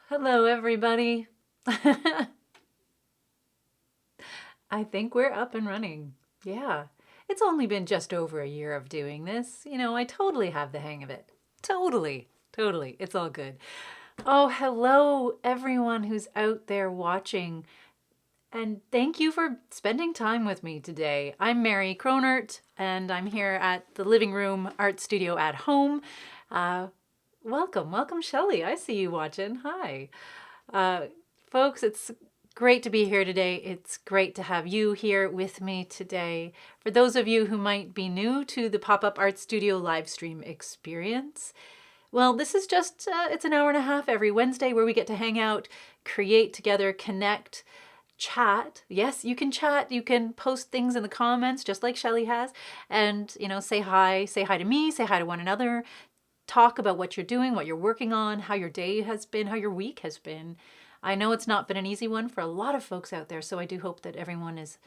Hello, everybody. I think we're up and running. Yeah. It's only been just over a year of doing this. I totally have the hang of it. Totally. Totally. It's all good. Oh, hello, everyone who's out there watching. And thank you for spending time with me today. I'm Mary Cronert, and I'm here at the Living Room Art Studio at home. Uh, welcome, Shelley. I see you watching. Hi. Uh, Folks, it's great to be here today. It's great to have you here with me today. For those of you who might be new to the Pop-Up Art Studio live stream experience, well, this is just, it's an hour and a half every Wednesday where we get to hang out, create together, connect, chat. Yes, you can chat. You can post things in the comments just like Shelley has and, say hi to me, say hi to one another, talk about what you're doing, what you're working on, how your day has been, how your week has been. I know it's not been an easy one for a lot of folks out there, so I do hope that everyone is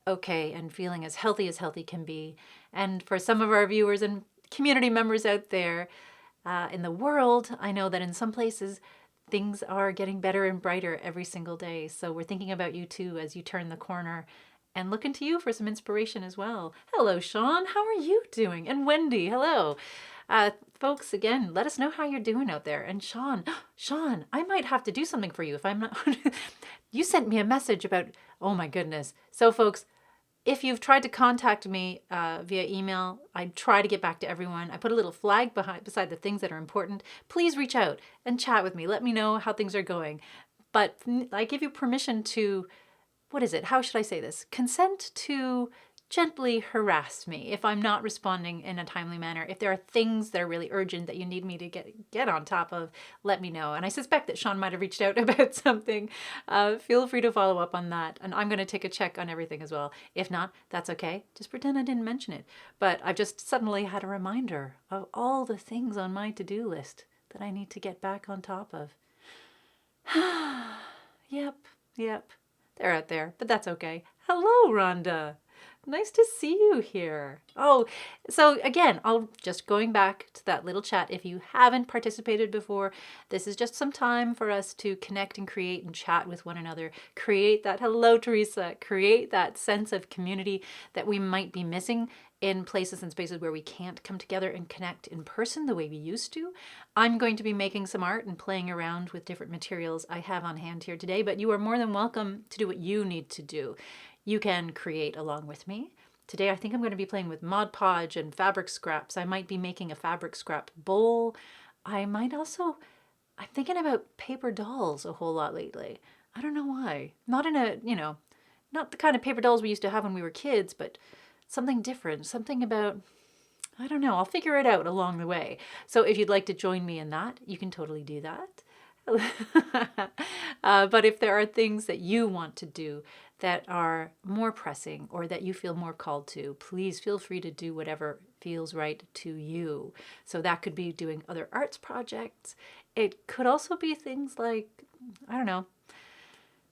okay and feeling as healthy can be. And for some of our viewers and community members out there in the world, I know that in some places things are getting better and brighter every single day. So we're thinking about you too as you turn the corner and looking to you for some inspiration as well. Hello, Sean. How are you doing? And Wendy, hello. Folks, again, let us know how you're doing out there. And Sean, Sean, I might have to do something for you if I'm not. You sent me a message about, oh my goodness. So, folks, if you've tried to contact me via email, I try to get back to everyone. I put a little flag beside the things that are important. Please reach out and chat with me. Let me know how things are going. But I give you permission to, what is it? How should I say this? Consent to gently harass me if I'm not responding in a timely manner. If there are things that are really urgent that you need me to get on top of, let me know. And I suspect that Sean might have reached out about something. Feel free to follow up on that. And I'm going to take a check on everything as well. If not, that's okay. Just pretend I didn't mention it. But I've just suddenly had a reminder of all the things on my to-do list that I need to get back on top of. Yep, yep. They're out there, but that's okay. Hello, Rhonda. Nice to see you here. Oh, so again, I'll just going back to that little chat. If you haven't participated before, this is just some time for us to connect and create and chat with one another. Create that, hello, Teresa, create that sense of community that we might be missing in places and spaces where we can't come together and connect in person the way we used to. I'm going to be making some art and playing around with different materials I have on hand here today, but you are more than welcome to do what you need to do. You can create along with me. Today I think I'm going to be playing with Mod Podge and fabric scraps. I might be making a fabric scrap bowl. I might also, I'm thinking about paper dolls a whole lot lately. I don't know why. Not in a, not the kind of paper dolls we used to have when we were kids, but something different, something about, I don't know, I'll figure it out along the way. So if you'd like to join me in that, you can totally do that. But if there are things that you want to do that are more pressing or that you feel more called to, please feel free to do whatever feels right to you. So that could be doing other arts projects. It could also be things like, I don't know,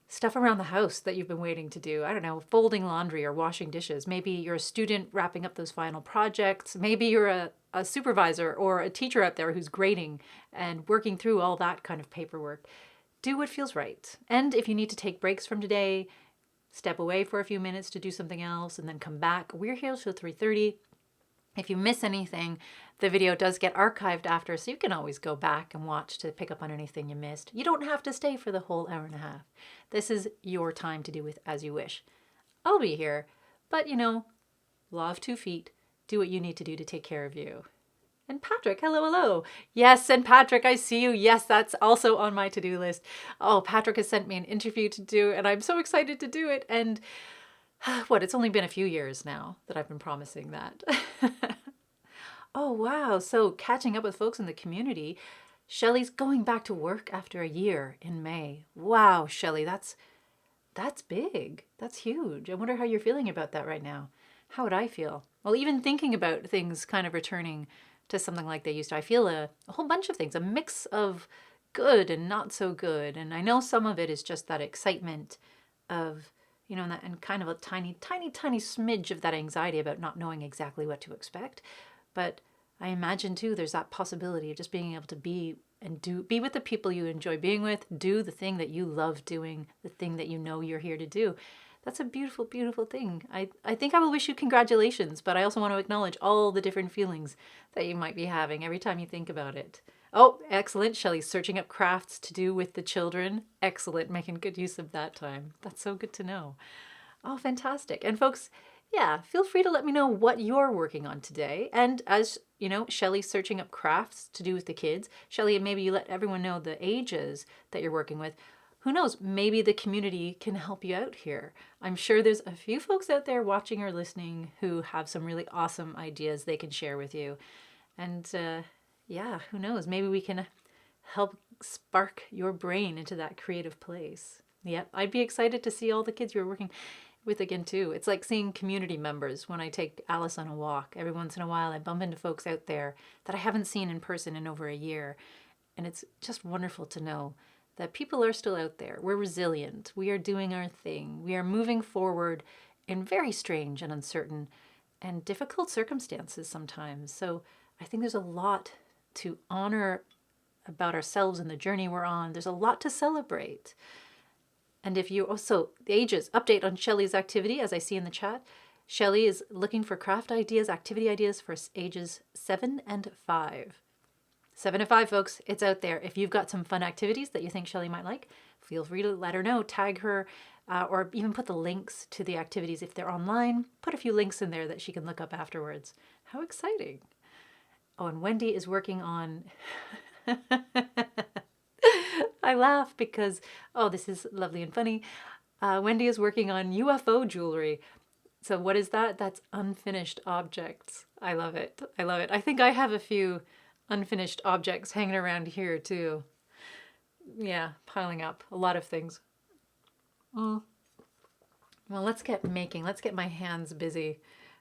stuff around the house that you've been waiting to do. I don't know, folding laundry or washing dishes. Maybe you're a student wrapping up those final projects. Maybe you're a supervisor or a teacher out there who's grading and working through all that kind of paperwork. Do what feels right. And if you need to take breaks from today, step away for a few minutes to do something else and then come back. We're here till 3:30. If you miss anything, the video does get archived after, so you can always go back and watch to pick up on anything you missed. You don't have to stay for the whole hour and a half. This is your time to do with as you wish. I'll be here, but law of 2 feet. Do what you need to do to take care of you. And Patrick, hello. Yes, and Patrick, I see you. Yes, that's also on my to-do list. Oh, Patrick has sent me an interview to do, and I'm so excited to do it. And it's only been a few years now that I've been promising that. Oh, wow. So catching up with folks in the community. Shelley's going back to work after a year in May. Wow, Shelley, that's big. That's huge. I wonder how you're feeling about that right now. How would I feel? Well, even thinking about things kind of returning to something like they used to, I feel a whole bunch of things, a mix of good and not so good. And I know some of it is just that excitement of, and kind of a tiny smidge of that anxiety about not knowing exactly what to expect. But I imagine too, there's that possibility of just being able to be and be with the people you enjoy being with. Do the thing that you love doing, the thing that you know you're here to do. That's a beautiful, beautiful thing. I think I will wish you congratulations, but I also want to acknowledge all the different feelings that you might be having every time you think about it. Oh, excellent. Shelley's searching up crafts to do with the children. Excellent. Making good use of that time. That's so good to know. Oh, fantastic. And folks, yeah, feel free to let me know what you're working on today. And as you know, Shelley's searching up crafts to do with the kids. Shelley, maybe you let everyone know the ages that you're working with. Who knows, maybe the community can help you out here. I'm sure there's a few folks out there watching or listening who have some really awesome ideas they can share with you. And yeah, who knows, maybe we can help spark your brain into that creative place. Yep, I'd be excited to see all the kids you're working with again too. It's like seeing community members when I take Alice on a walk. Every once in a while I bump into folks out there that I haven't seen in person in over a year. And it's just wonderful to know that people are still out there. We're resilient. We are doing our thing. We are moving forward in very strange and uncertain and difficult circumstances sometimes. So I think there's a lot to honor about ourselves and the journey we're on. There's a lot to celebrate. And if you also, the ages, update on Shelley's activity, as I see in the chat. Shelley is looking for craft ideas, activity ideas for ages 7 and 5. 7 and 5, folks, it's out there. If you've got some fun activities that you think Shelley might like, feel free to let her know, tag her, or even put the links to the activities if they're online. Put a few links in there that she can look up afterwards. How exciting. Oh, and Wendy is working on... I laugh because, oh, this is lovely and funny. Wendy is working on UFO jewelry. So what is that? That's unfinished objects. I love it. I love it. I think I have a few unfinished objects hanging around here too. Yeah, piling up. A lot of things. Well, let's get making. Let's get my hands busy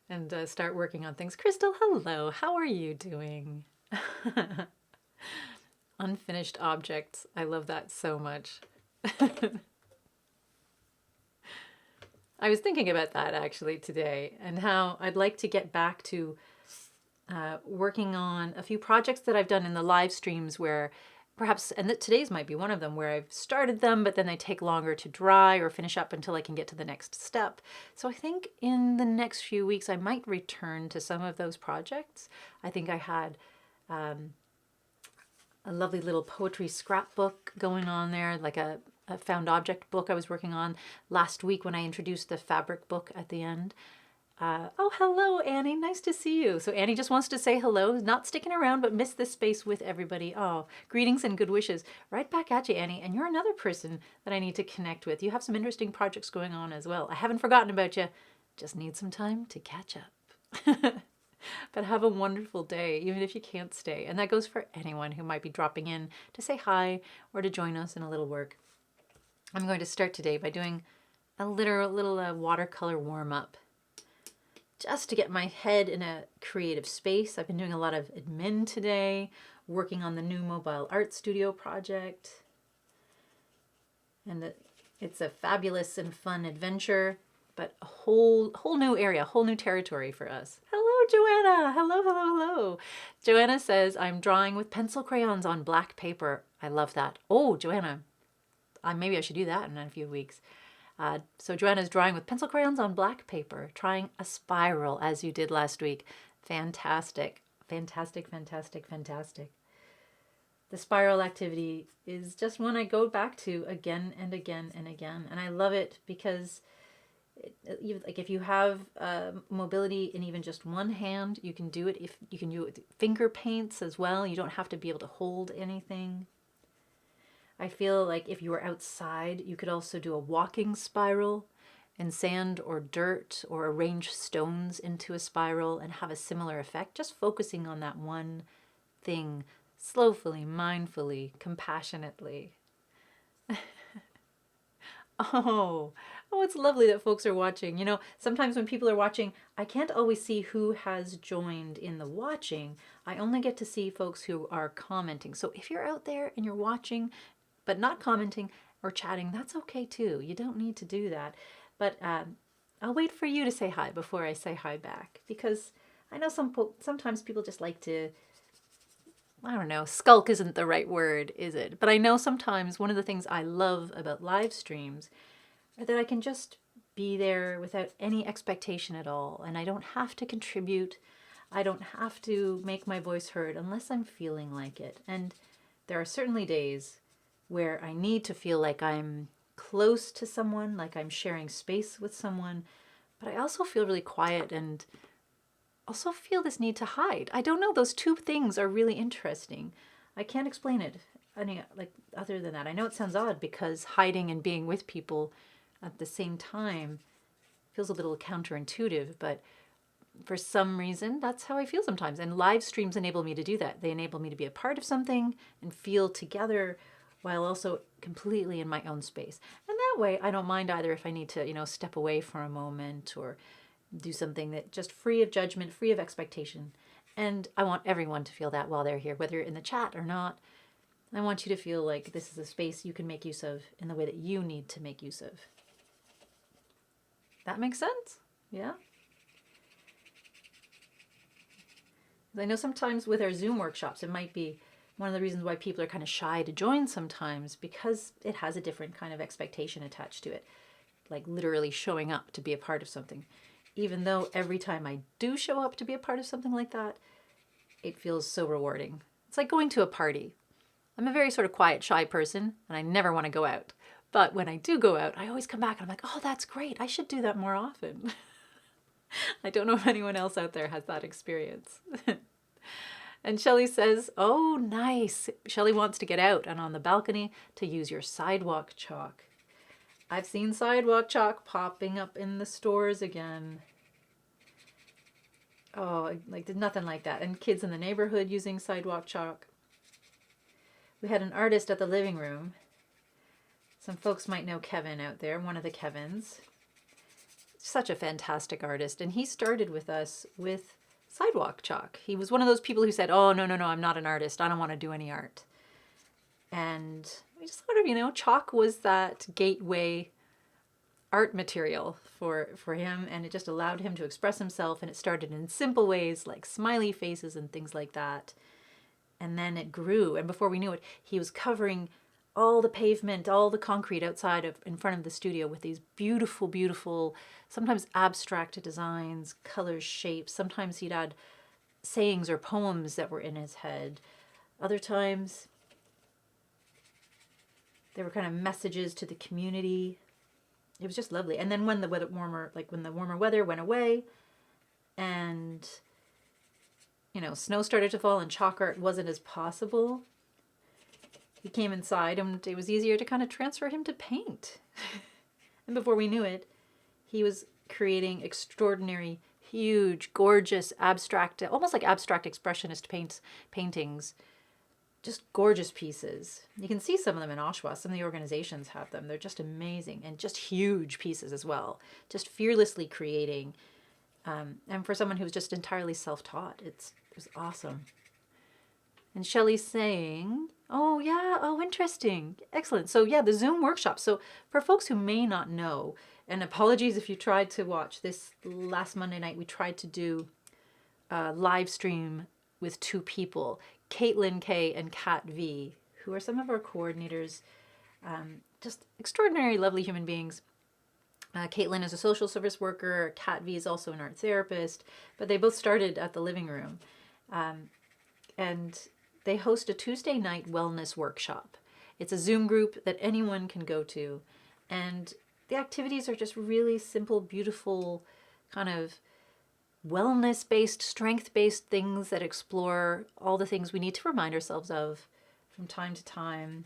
and start working on things. Crystal, hello. How are you doing? Unfinished objects. I love that so much. I was thinking about that actually today and how I'd like to get back to working on a few projects that I've done in the live streams where perhaps, and today's might be one of them, where I've started them, but then they take longer to dry or finish up until I can get to the next step. So I think in the next few weeks, I might return to some of those projects. I think I had a lovely little poetry scrapbook going on there, like a found object book I was working on last week when I introduced the fabric book at the end. Oh, hello, Annie. Nice to see you. So Annie just wants to say hello, not sticking around, but miss this space with everybody. Oh, greetings and good wishes. Right back at you, Annie. And you're another person that I need to connect with. You have some interesting projects going on as well. I haven't forgotten about you. Just need some time to catch up. But have a wonderful day, even if you can't stay. And that goes for anyone who might be dropping in to say hi or to join us in a little work. I'm going to start today by doing a little watercolor warm up, just to get my head in a creative space. I've been doing a lot of admin today, working on the new mobile art studio project. And it's a fabulous and fun adventure, but a whole new area, whole new territory for us. Hello, Joanna. Hello, hello, hello. Joanna says, I'm drawing with pencil crayons on black paper. I love that. Oh, Joanna, maybe I should do that in a few weeks. So Joanna's drawing with pencil crayons on black paper, trying a spiral as you did last week. Fantastic, fantastic, fantastic, fantastic. The spiral activity is just one I go back to again and again and again. And I love it because if you have mobility in even just one hand, you can do it. If you can do it with finger paints as well. You don't have to be able to hold anything. I feel like if you were outside, you could also do a walking spiral in sand or dirt, or arrange stones into a spiral and have a similar effect, just focusing on that one thing slowly, mindfully, compassionately. Oh, it's lovely that folks are watching. You know, sometimes when people are watching, I can't always see who has joined in the watching. I only get to see folks who are commenting. So if you're out there and you're watching, but not commenting or chatting, that's okay too. You don't need to do that. But I'll wait for you to say hi before I say hi back, because I know sometimes people just like to I don't know, skulk isn't the right word, is it? But I know sometimes one of the things I love about live streams are that I can just be there without any expectation at all. And I don't have to contribute. I don't have to make my voice heard unless I'm feeling like it. And there are certainly days where I need to feel like I'm close to someone, like I'm sharing space with someone. But I also feel really quiet and also feel this need to hide. I don't know, those two things are really interesting. I can't explain it any like other than that. I know it sounds odd because hiding and being with people at the same time feels a little counterintuitive, but for some reason that's how I feel sometimes. And live streams enable me to do that. They enable me to be a part of something and feel together while also completely in my own space. And that way I don't mind either if I need to, step away for a moment or do something that just free of judgment, free of expectation. And I want everyone to feel that while they're here, whether you're in the chat or not. I want you to feel like this is a space you can make use of in the way that you need to make use of. That makes sense? Yeah? I know sometimes with our Zoom workshops, it might be one of the reasons why people are kind of shy to join sometimes because it has a different kind of expectation attached to it, like literally showing up to be a part of something. Even though every time I do show up to be a part of something like that, it feels so rewarding. It's like going to a party. I'm a very sort of quiet, shy person, and I never want to go out. But when I do go out, I always come back and I'm like, oh, that's great. I should do that more often. I don't know if anyone else out there has that experience. And Shelley says, oh, nice. Shelley wants to get out and on the balcony to use your sidewalk chalk. I've seen sidewalk chalk popping up in the stores again. Oh, like there's nothing like that. And kids in the neighborhood using sidewalk chalk. We had an artist at the living room. Some folks might know Kevin out there, one of the Kevins. Such a fantastic artist. And he started with us with sidewalk chalk. He was one of those people who said, oh, no, I'm not an artist. I don't want to do any art. And we just sort of, chalk was that gateway art material for him, and it just allowed him to express himself, and it started in simple ways like smiley faces and things like that. And then it grew, and before we knew it, he was covering all the pavement, all the concrete outside of in front of the studio with these beautiful, beautiful, sometimes abstract designs, colors, shapes. Sometimes he'd add sayings or poems that were in his head. Other times there were kind of messages to the community. It was just lovely. And then when the warmer weather went away and, snow started to fall and chalk art wasn't as possible, he came inside and it was easier to kind of transfer him to paint. And before we knew it, he was creating extraordinary, huge, gorgeous, abstract, almost like abstract expressionist paintings. Just gorgeous pieces. You can see some of them in Oshawa. Some of the organizations have them. They're just amazing and just huge pieces as well. Just fearlessly creating. And for someone who's just entirely self-taught, it was awesome. And Shelley's saying, oh yeah, oh interesting. Excellent. So yeah, the Zoom workshop. So for folks who may not know, and apologies if you tried to watch this last Monday night, we tried to do a live stream with two people, Caitlin K and Kat V, who are some of our coordinators. Just extraordinary, lovely human beings. Caitlin is a social service worker. Kat V is also an art therapist. But they both started at the living room. And they host a Tuesday night wellness workshop. It's a Zoom group that anyone can go to. And the activities are just really simple, beautiful, kind of wellness-based, strength-based things that explore all the things we need to remind ourselves of from time to time.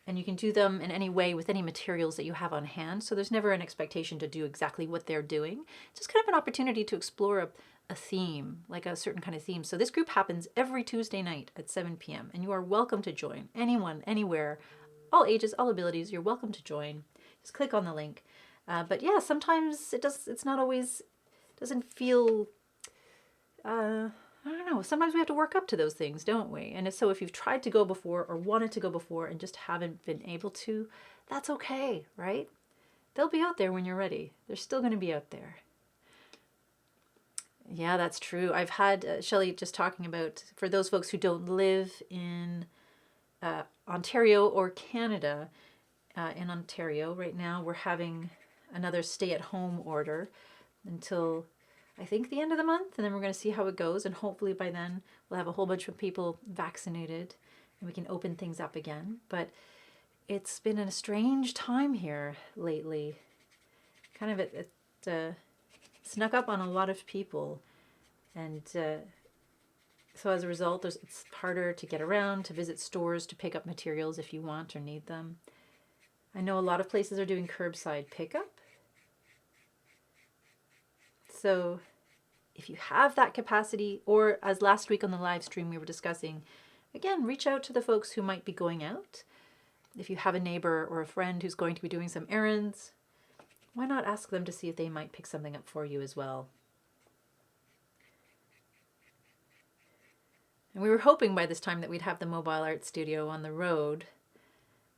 And you can do them in any way with any materials that you have on hand. So there's never an expectation to do exactly what they're doing. It's just kind of an opportunity to explore a theme, like a certain kind of theme. So this group happens every Tuesday night at 7 p.m. And you are welcome to join. Anyone, anywhere, all ages, all abilities, you're welcome to join. Just click on the link. But yeah, sometimes it's not always, doesn't feel, I don't know, sometimes we have to work up to those things, don't we? And so if you've tried to go before or wanted to go before and just haven't been able to, that's okay, right? They'll be out there when you're ready. They're still going to be out there. Yeah, that's true. I've had Shelley just talking about, for those folks who don't live in Ontario or Canada, in Ontario right now, we're having another stay-at-home order until I think the end of the month, and then we're going to see how it goes. And hopefully by then we'll have a whole bunch of people vaccinated and we can open things up again. But it's been a strange time here lately. Kind of it snuck up on a lot of people, and so as a result, it's harder to get around, to visit stores, to pick up materials if you want or need them. I know a lot of places are doing curbside pickup. So if you have that capacity, or as last week on the live stream we were discussing, again, reach out to the folks who might be going out. If you have a neighbor or a friend who's going to be doing some errands, why not ask them to see if they might pick something up for you as well? And we were hoping by this time that we'd have the mobile art studio on the road,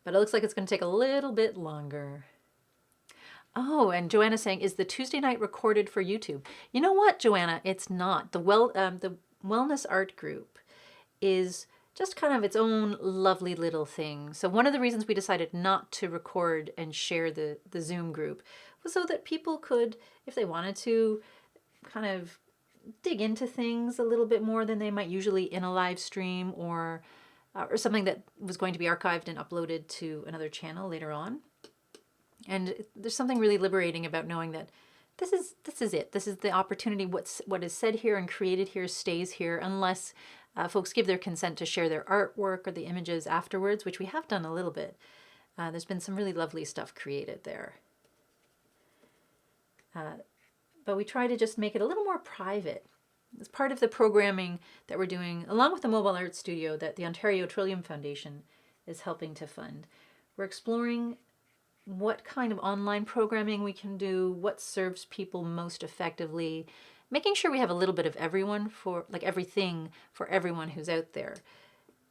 but it looks like it's going to take a little bit longer. Oh, and Joanna's saying, is the Tuesday night recorded for YouTube? You know what, Joanna? It's not. The Wellness Art Group is just kind of its own lovely little thing. So one of the reasons we decided not to record and share the Zoom group was so that people could, if they wanted to, kind of dig into things a little bit more than they might usually in a live stream, or something that was going to be archived and uploaded to another channel later on. And there's something really liberating about knowing that this is it. This is the opportunity. What is said here and created here stays here, unless folks give their consent to share their artwork or the images afterwards, which we have done a little bit. There's been some really lovely stuff created there. But we try to just make it a little more private. It's part of the programming that we're doing, along with the mobile art studio that the Ontario Trillium Foundation is helping to fund. We're exploring what kind of online programming we can do, what serves people most effectively, making sure we have a little bit of everyone, for like everything for everyone who's out there.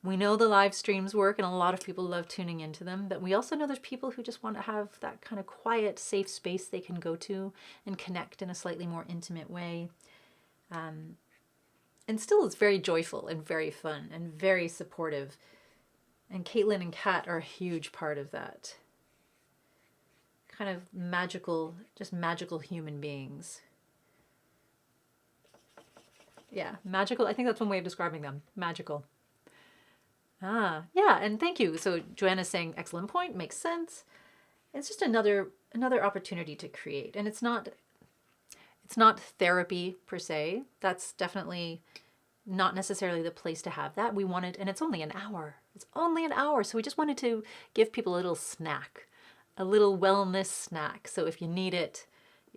We know the live streams work and a lot of people love tuning into them, but we also know there's people who just want to have that kind of quiet, safe space they can go to and connect in a slightly more intimate way. And still it's very joyful and very fun and very supportive. And Caitlin and Kat are a huge part of that. Kind of magical, just magical human beings. Yeah, magical. I think that's one way of describing them. Magical. Ah, yeah, and thank you. So Joanna's saying, excellent point, makes sense. It's just another opportunity to create. And it's not therapy per se. That's definitely not necessarily the place to have that. We wanted, and it's only an hour. It's only an hour. So we just wanted to give people a little snack, a little wellness snack. So if you need it,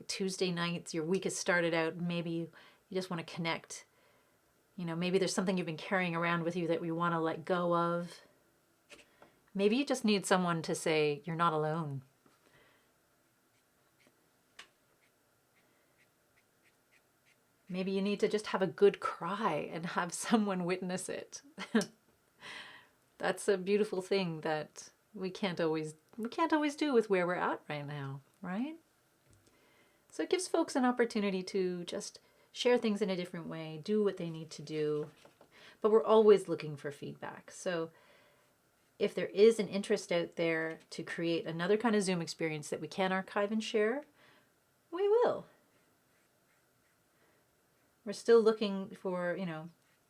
Tuesday nights, your week has started out, maybe you just want to connect. You know, maybe there's something you've been carrying around with you that we want to let go of. Maybe you just need someone to say, you're not alone. Maybe you need to just have a good cry and have someone witness it. That's a beautiful thing that we can't always do with where we're at right now, right? So it gives folks an opportunity to just share things in a different way, do what they need to do. But we're always looking for feedback. So if there is an interest out there to create another kind of Zoom experience that we can archive and share, we will. We're still looking for,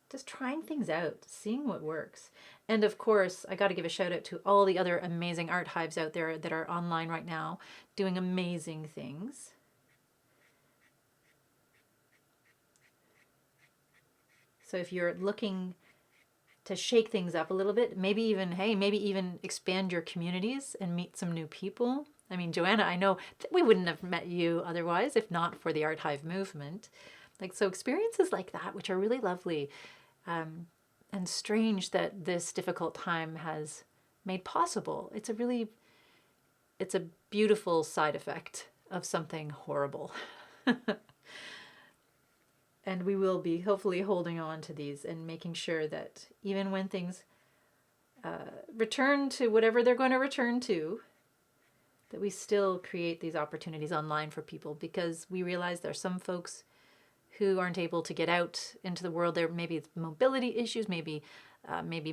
just trying things out, seeing what works. And of course, I got to give a shout out to all the other amazing art hives out there that are online right now, doing amazing things. So if you're looking to shake things up a little bit, maybe even expand your communities and meet some new people. I mean, Joanna, I know that we wouldn't have met you otherwise if not for the Art Hive movement. So experiences like that, which are really lovely, and strange that this difficult time has made possible. It's a beautiful side effect of something horrible. And we will be hopefully holding on to these and making sure that even when things return to whatever they're going to return to, that we still create these opportunities online for people, because we realize there are some folks who aren't able to get out into the world. There maybe it's mobility issues, maybe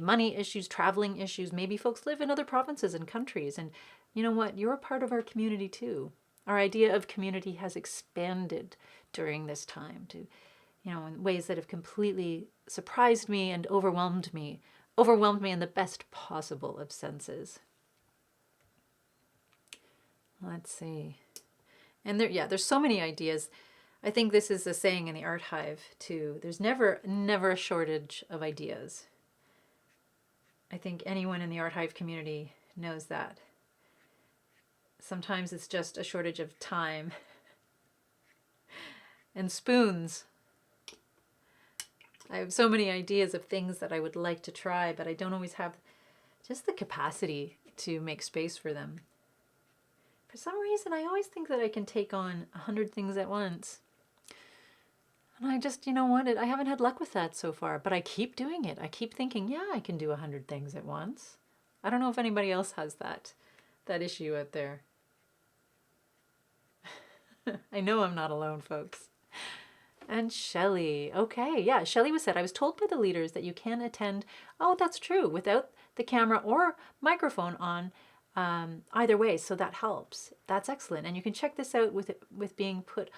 money issues, traveling issues. Maybe folks live in other provinces and countries. And you know what? You're a part of our community too. Our idea of community has expanded during this time to, in ways that have completely surprised me and overwhelmed me in the best possible of senses. Let's see. And there's so many ideas. I think this is a saying in the Art Hive too. There's never a shortage of ideas. I think anyone in the Art Hive community knows that. Sometimes it's just a shortage of time and spoons. I have so many ideas of things that I would like to try, but I don't always have just the capacity to make space for them. For some reason, I always think that I can take on 100 things at once. And I just, I haven't had luck with that so far, but I keep doing it. I keep thinking, yeah, I can do 100 things at once. I don't know if anybody else has that issue out there. I know I'm not alone, folks. And Shelley. Okay, yeah, Shelley said, I was told by the leaders that you can attend, oh, that's true, without the camera or microphone on, either way, so that helps. That's excellent. And you can check this out with being put,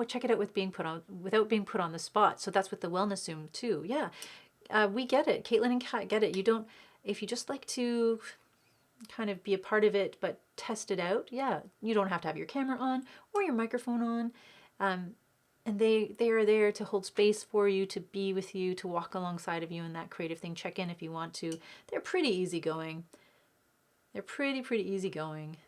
check it out with being put on, without being put on the spot. So that's with the Wellness Zoom too. Yeah, we get it. Caitlin and Kat get it. You don't, if you just like to kind of be a part of it, but test it out, yeah, you don't have to have your camera on or your microphone on. And they are there to hold space for you, to be with you, to walk alongside of you in that creative thing. Check in if you want to. They're pretty easygoing. They're pretty easygoing.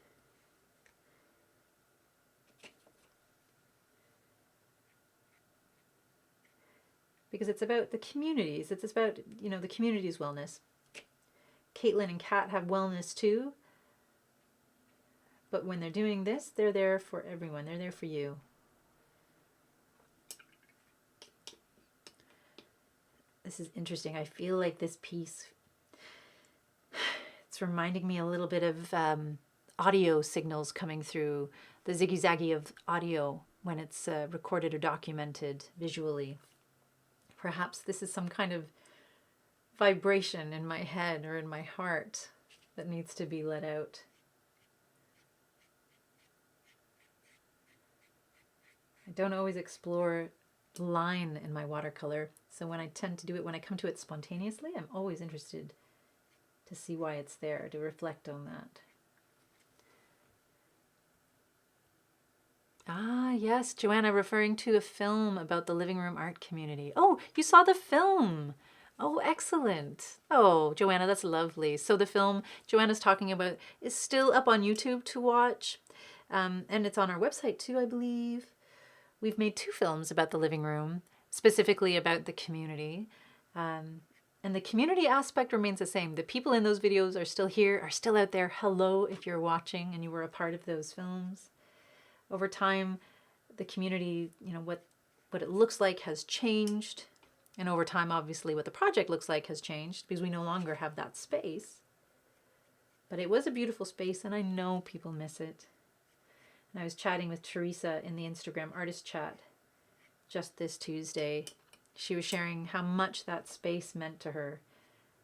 Because it's about the communities. It's about, the community's wellness. Caitlin and Kat have wellness too. But when they're doing this, they're there for everyone. They're there for you. This is interesting. I feel like this piece, it's reminding me a little bit of audio signals coming through, the ziggy-zaggy of audio when it's recorded or documented visually. Perhaps this is some kind of vibration in my head or in my heart that needs to be let out. I don't always explore line in my watercolor, so when I tend to do it, when I come to it spontaneously, I'm always interested to see why it's there, to reflect on that. Ah, yes, Joanna, referring to a film about the living room art community. Oh, you saw the film. Oh, excellent. Oh, Joanna, that's lovely. So the film Joanna's talking about is still up on YouTube to watch, and it's on our website too, I believe. We've made 2 films about the living room, specifically about the community. And the community aspect remains the same. The people in those videos are still here, are still out there. Hello, if you're watching and you were a part of those films. Over time, the community, what it looks like has changed. And over time, obviously, what the project looks like has changed because we no longer have that space. But it was a beautiful space, and I know people miss it. And I was chatting with Teresa in the Instagram artist chat just this Tuesday. She was sharing how much that space meant to her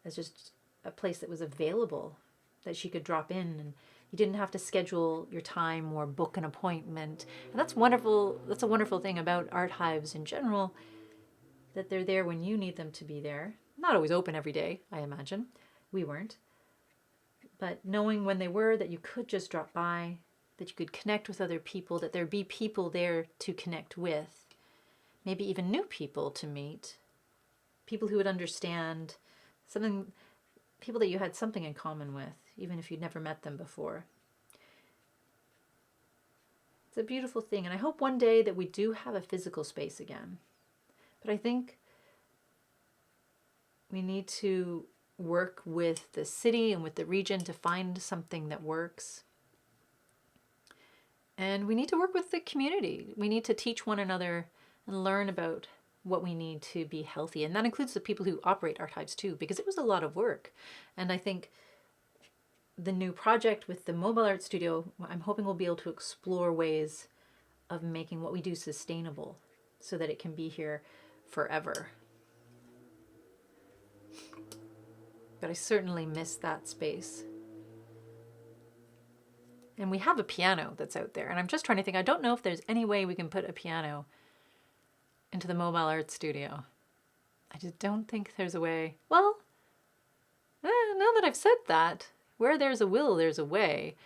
as just a place that was available, that she could drop in, and you didn't have to schedule your time or book an appointment. And that's wonderful. That's a wonderful thing about art hives in general, that they're there when you need them to be there. Not always open every day, I imagine. We weren't. But knowing when they were, that you could just drop by, that you could connect with other people, that there'd be people there to connect with, maybe even new people to meet, people who would understand something, people that you had something in common with, even if you'd never met them before. It's a beautiful thing, and I hope one day that we do have a physical space again. But I think we need to work with the city and with the region to find something that works. And we need to work with the community. We need to teach one another and learn about what we need to be healthy. And that includes the people who operate art hives too, because it was a lot of work. And I think the new project with the mobile art studio, I'm hoping we'll be able to explore ways of making what we do sustainable. so that it can be here forever. But I certainly miss that space. And we have a piano that's out there. And I'm just trying to think, I don't know if there's any way we can put a piano into the mobile art studio. I just don't think there's a way. Well, now that I've said that, where there's a will, there's a way.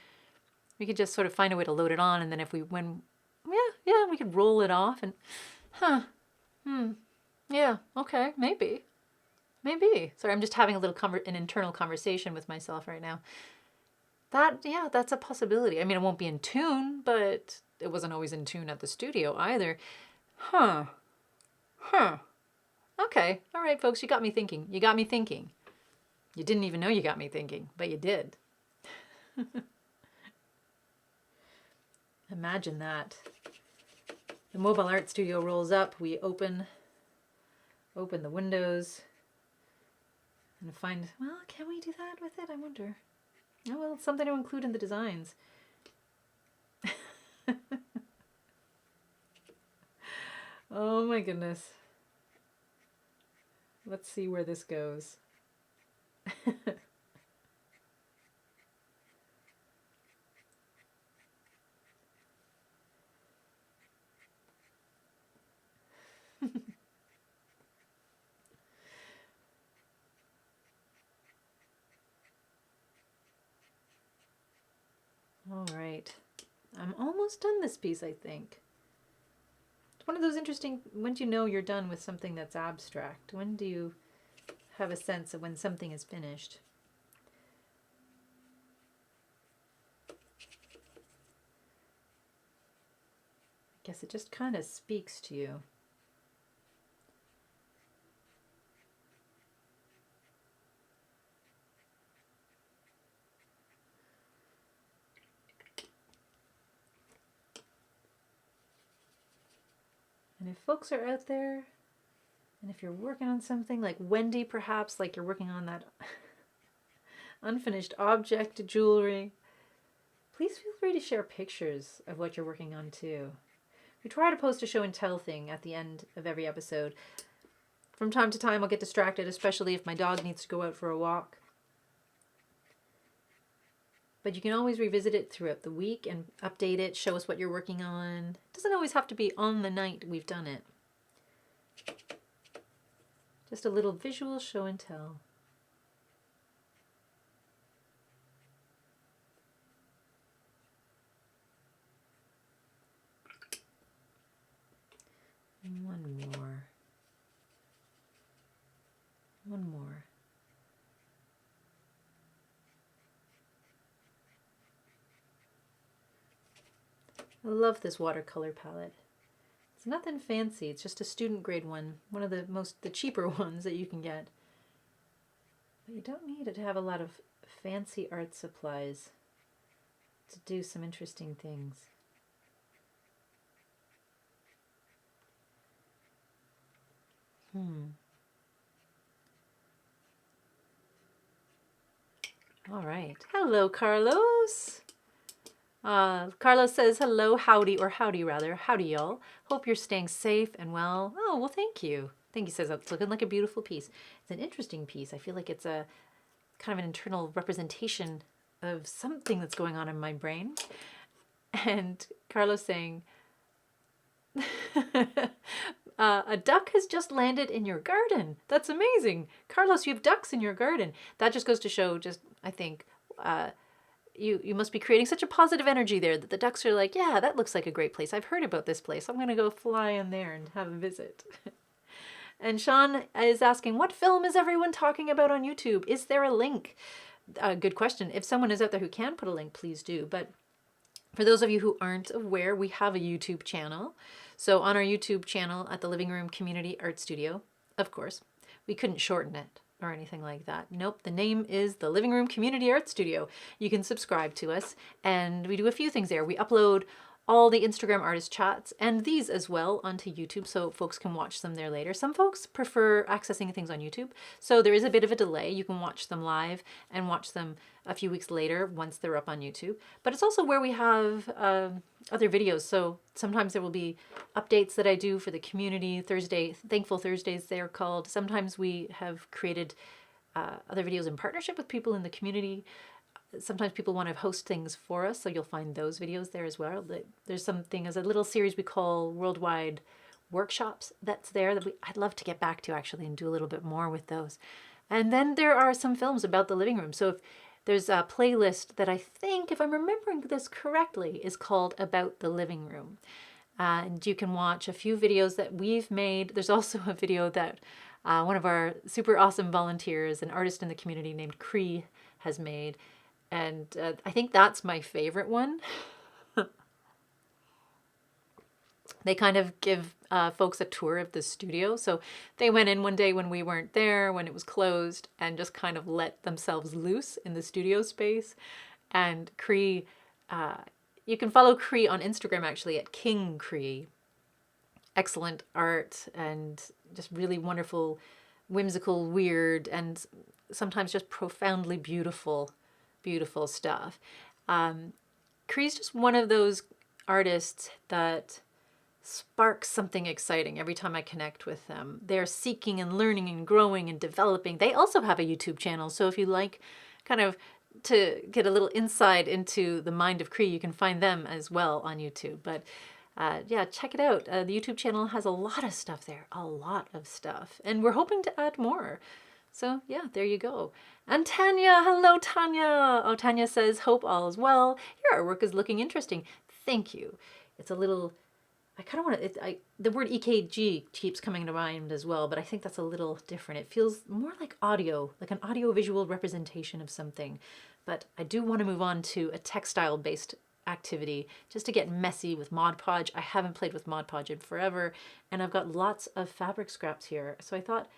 We could just sort of find a way to load it on, and then if we, we could roll it off and, yeah, okay, maybe. Sorry, I'm just having a little an internal conversation with myself right now. That's a possibility. I mean, it won't be in tune, but it wasn't always in tune at the studio either. Okay, all right, folks, you got me thinking. You didn't even know you got me thinking, but you did. Imagine that. The mobile art studio rolls up, we open the windows and find, well, can we do that with it? I wonder. Oh, well, it's something to include in the designs. Oh my goodness. Let's see where this goes. All right. I'm almost done this piece, I think. It's one of those interesting, when do you know you're done with something that's abstract? When do you have a sense of when something is finished? I guess it just kind of speaks to you. And if folks are out there, and if you're working on something like Wendy, perhaps, like you're working on that unfinished object jewelry, please feel free to share pictures of what you're working on too. We try to post a show and tell thing at the end of every episode. From time to time I'll get distracted, especially if my dog needs to go out for a walk. But you can always revisit it throughout the week and update it, show us what you're working on. It doesn't always have to be on the night we've done it. Just a little visual show and tell. And one more. One more. I love this watercolor palette. It's nothing fancy, it's just a student grade one of the cheaper ones that you can get. But you don't need it to have a lot of fancy art supplies to do some interesting things. All right. Hello, Carlos. Carlos says hello, howdy, or howdy rather. Howdy, y'all. Hope you're staying safe and well. Oh, well, thank you. Thank you. Says it's looking like a beautiful piece. It's an interesting piece. I feel like it's a kind of an internal representation of something that's going on in my brain. And Carlos saying, a duck has just landed in your garden. That's amazing. Carlos, you have ducks in your garden. That just goes to show, I think, you must be creating such a positive energy there that the ducks are like, yeah, that looks like a great place. I've heard about this place. I'm going to go fly in there and have a visit. And Sean is asking, what film is everyone talking about on YouTube? Is there a link? Good question. If someone is out there who can put a link, please do. But for those of you who aren't aware, we have a YouTube channel. So on our YouTube channel at the Living Room Community Art Studio, of course, we couldn't shorten it or anything like that. Nope, the name is the Living Room Community Art Studio. You can subscribe to us, and we do a few things there. We upload all the Instagram artist chats and these as well onto YouTube so folks can watch them there later. Some folks prefer accessing things on YouTube, so there is a bit of a delay. You can watch them live and watch them a few weeks later once they're up on YouTube. But it's also where we have other videos. So sometimes there will be updates that I do for the community. Thankful Thursdays they're called. Sometimes we have created other videos in partnership with people in the community. Sometimes people want to host things for us, so you'll find those videos there as well. There's something as a little series we call Worldwide Workshops that's there that I'd love to get back to actually and do a little bit more with those. And then there are some films about the living room. So if there's a playlist that I think, if I'm remembering this correctly, is called About the Living Room. And you can watch a few videos that we've made. There's also a video that one of our super awesome volunteers, an artist in the community named Cree, has made. And I think that's my favorite one. They kind of give folks a tour of the studio. So they went in one day when we weren't there, when it was closed, and just kind of let themselves loose in the studio space. And Cree, you can follow Cree on Instagram actually at King Cree. Excellent art and just really wonderful, whimsical, weird, and sometimes just profoundly beautiful stuff. Cree's just one of those artists that sparks something exciting every time I connect with them. They're seeking and learning and growing and developing. They also have a YouTube channel, so if you like kind of to get a little insight into the mind of Cree, you can find them as well on YouTube. But yeah, check it out. The YouTube channel has a lot of stuff there, a lot of stuff. And we're hoping to add more. So yeah, there you go. And Tanya, hello Tanya. Oh, Tanya says, hope all is well. Your artwork is looking interesting. Thank you. It's a little, I kind of want to, the word EKG keeps coming to mind as well, but I think that's a little different. It feels more like audio, like an audio-visual representation of something. But I do want to move on to a textile-based activity just to get messy with Mod Podge. I haven't played with Mod Podge in forever, and I've got lots of fabric scraps here. So I thought,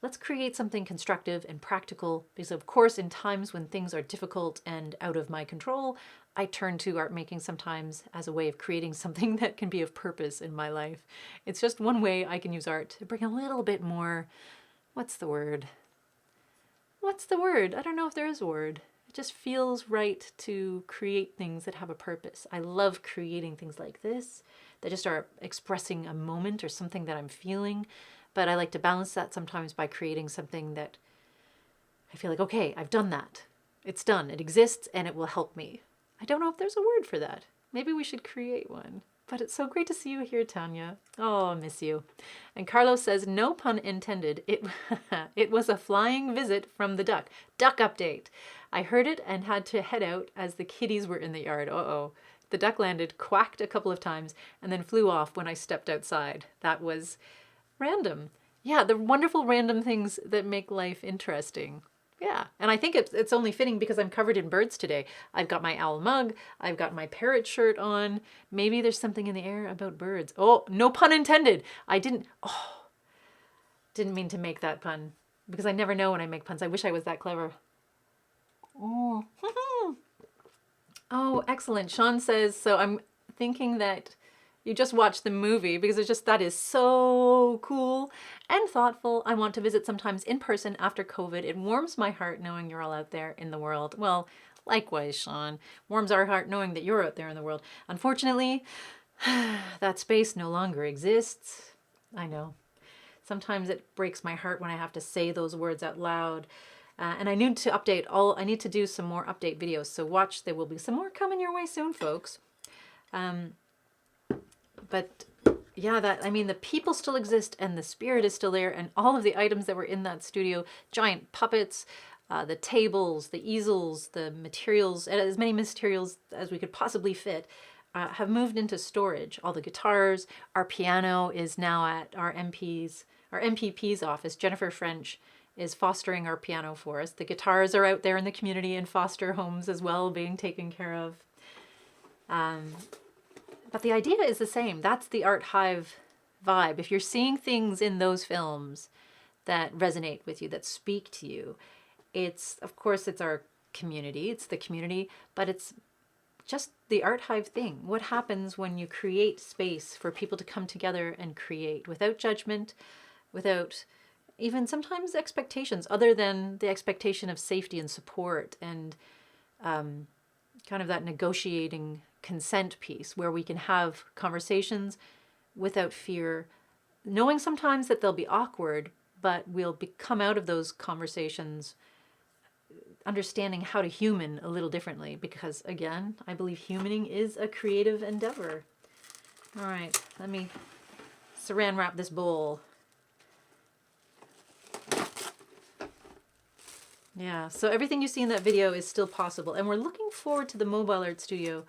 let's create something constructive and practical because, of course, in times when things are difficult and out of my control, I turn to art making sometimes as a way of creating something that can be of purpose in my life. It's just one way I can use art to bring a little bit more, what's the word? What's the word? I don't know if there is a word. It just feels right to create things that have a purpose. I love creating things like this that just are expressing a moment or something that I'm feeling. But I like to balance that sometimes by creating something that I feel like, okay, I've done that. It's done. It exists and it will help me. I don't know if there's a word for that. Maybe we should create one. But it's so great to see you here, Tanya. Oh, I miss you. And Carlos says, no pun intended. It was a flying visit from the duck. Duck update. I heard it and had to head out as the kitties were in the yard. Uh-oh. The duck landed, quacked a couple of times, and then flew off when I stepped outside. That was random. Yeah, the wonderful random things that make life interesting. Yeah, and I think it's only fitting because I'm covered in birds today. I've got my owl mug, I've got my parrot shirt on. Maybe there's something in the air about birds. Oh, no pun intended. I didn't mean to make that pun because I never know when I make puns. I wish I was that clever. Oh, oh, excellent. Sean says, so I'm thinking that you just watched the movie because it's just, that is so cool and thoughtful. I want to visit sometimes in person after COVID. It warms my heart knowing you're all out there in the world. Well, likewise, Sean. Warms our heart knowing that you're out there in the world. Unfortunately, that space no longer exists. I know. Sometimes it breaks my heart when I have to say those words out loud. And I need to update I need to do some more update videos. So watch, there will be some more coming your way soon, folks. But yeah, I mean, the people still exist and the spirit is still there, and all of the items that were in that studio, giant puppets, the tables, the easels, the materials, and as many materials as we could possibly fit, have moved into storage. All the guitars, our piano is now at our MPP's office. Jennifer French is fostering our piano for us. The guitars are out there in the community in foster homes as well, being taken care of. But the idea is the same. That's the Art Hive vibe. If you're seeing things in those films that resonate with you, that speak to you, of course, it's our community. It's the community, but it's just the Art Hive thing. What happens when you create space for people to come together and create without judgment, without even sometimes expectations other than the expectation of safety and support and kind of that negotiating consent piece where we can have conversations without fear, knowing sometimes that they'll be awkward, but we'll come out of those conversations understanding how to human a little differently because, again, I believe humaning is a creative endeavor. All right, let me saran wrap this bowl. Yeah, so everything you see in that video is still possible. And we're looking forward to the mobile art studio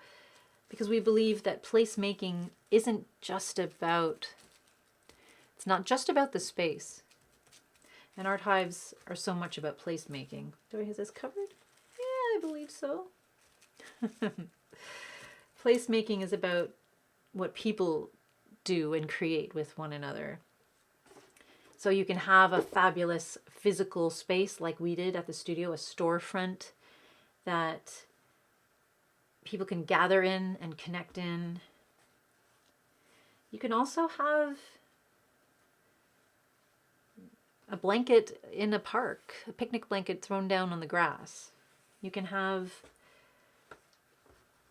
because we believe that placemaking isn't just about, it's not just about the space. And art hives are so much about placemaking. Do I have this covered? Yeah, I believe so. Placemaking is about what people do and create with one another. So you can have a fabulous physical space like we did at the studio, a storefront that people can gather in and connect in. You can also have a blanket in a park, a picnic blanket thrown down on the grass. You can have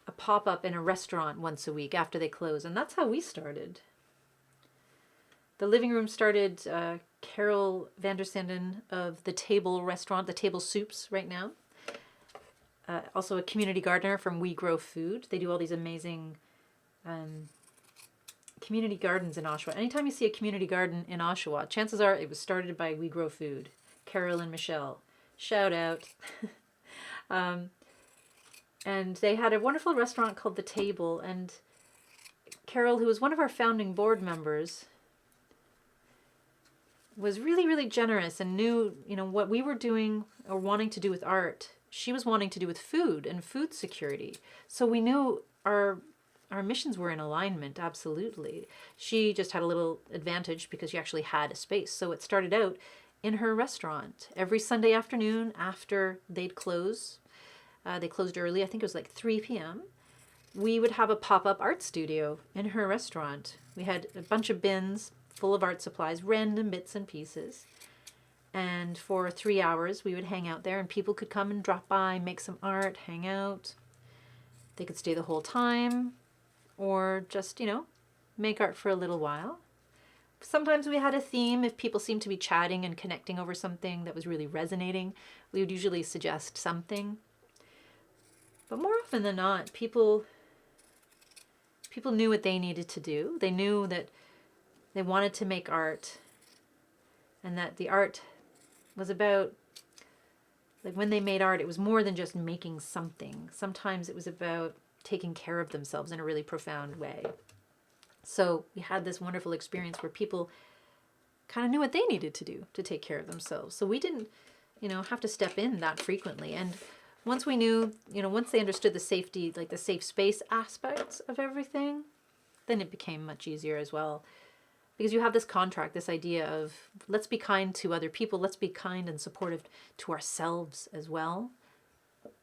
a pop-up in a restaurant once a week after they close, and that's how we started. The living room started Carol Vandersanden of the Table restaurant, the Table Soups right now. Also a community gardener from We Grow Food. They do all these amazing community gardens in Oshawa. Anytime you see a community garden in Oshawa, chances are it was started by We Grow Food. Carol and Michelle. Shout out. And they had a wonderful restaurant called The Table. And Carol, who was one of our founding board members, was really, really generous and knew, what we were doing or wanting to do with art. She was wanting to do with food and food security. So we knew our missions were in alignment, absolutely. She just had a little advantage because she actually had a space. So it started out in her restaurant every Sunday afternoon after they'd close. They closed early, I think it was like 3 p.m. We would have a pop-up art studio in her restaurant. We had a bunch of bins full of art supplies, random bits and pieces. And for 3 hours, we would hang out there and people could come and drop by, make some art, hang out. They could stay the whole time or just, make art for a little while. Sometimes we had a theme. If people seemed to be chatting and connecting over something that was really resonating, we would usually suggest something. But more often than not, people knew what they needed to do. They knew that they wanted to make art and that the art was about, like when they made art, it was more than just making something. Sometimes it was about taking care of themselves in a really profound way. So we had this wonderful experience where people kind of knew what they needed to do to take care of themselves. So we didn't, have to step in that frequently. And once we knew, once they understood the safety, like the safe space aspects of everything, then it became much easier as well. Because you have this contract, this idea of let's be kind to other people, let's be kind and supportive to ourselves as well.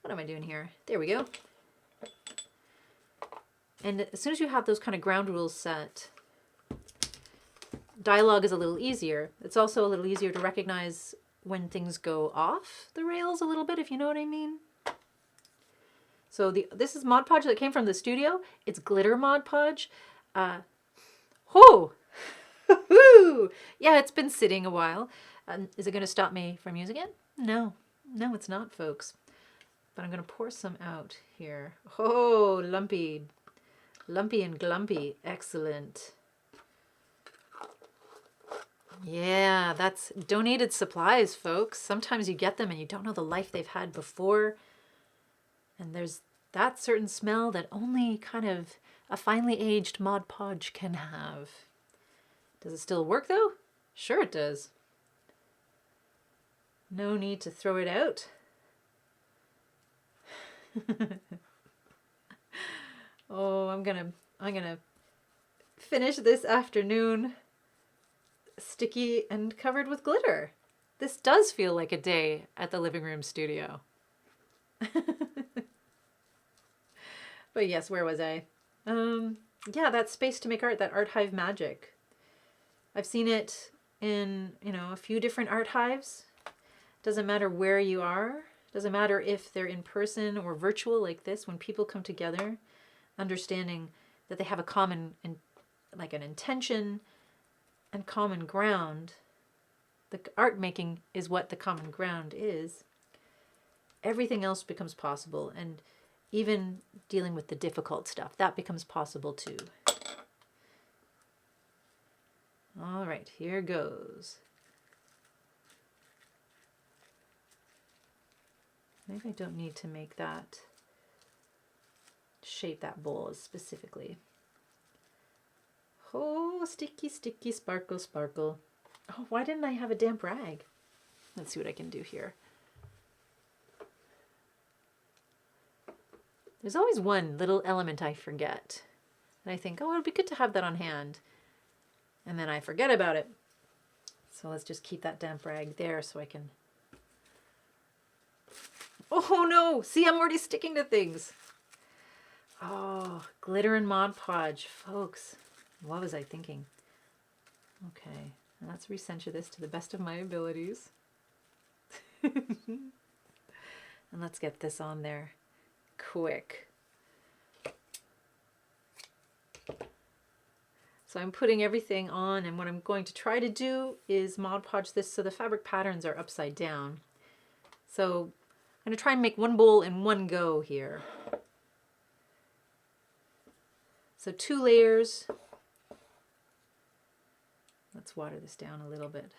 What am I doing here? There we go. And as soon as you have those kind of ground rules set, dialogue is a little easier. It's also a little easier to recognize when things go off the rails a little bit, if you know what I mean. So this is Mod Podge that came from the studio. It's glitter Mod Podge. Yeah, it's been sitting a while. Is it going to stop me from using it? No, it's not, folks. But I'm going to pour some out here. Oh, lumpy and glumpy. Excellent. Yeah, that's donated supplies, folks. Sometimes you get them and you don't know the life they've had before. And there's that certain smell that only kind of a finely aged Mod Podge can have. Does it still work though? Sure it does. No need to throw it out. Oh, I'm gonna finish this afternoon sticky and covered with glitter. This does feel like a day at the living room studio. But yes, where was I? Yeah, that space to make art, that Art Hive magic. I've seen it in, you know, a few different art hives. Doesn't matter where you are. Doesn't matter if they're in person or virtual like this. When people come together, understanding that they have a common, like an intention and common ground. The art making is what the common ground is. Everything else becomes possible, and even dealing with the difficult stuff, that becomes possible too. All right, here goes. Maybe I don't need to make that, shape that bowl specifically. Oh, sticky, sticky, sparkle, sparkle. Oh, why didn't I have a damp rag? Let's see what I can do here. There's always one little element I forget. And I think, oh, it'll be good to have that on hand. And then I forget about it. So let's just keep that damp rag there so I can... Oh no! See, I'm already sticking to things. Oh, glitter and Mod Podge. Folks, what was I thinking? Okay, let's recenter this to the best of my abilities. And let's get this on there quick. So I'm putting everything on, and what I'm going to try to do is Mod Podge this so the fabric patterns are upside down. So I'm going to try and make one bowl in one go here. So 2 layers. Let's water this down a little bit.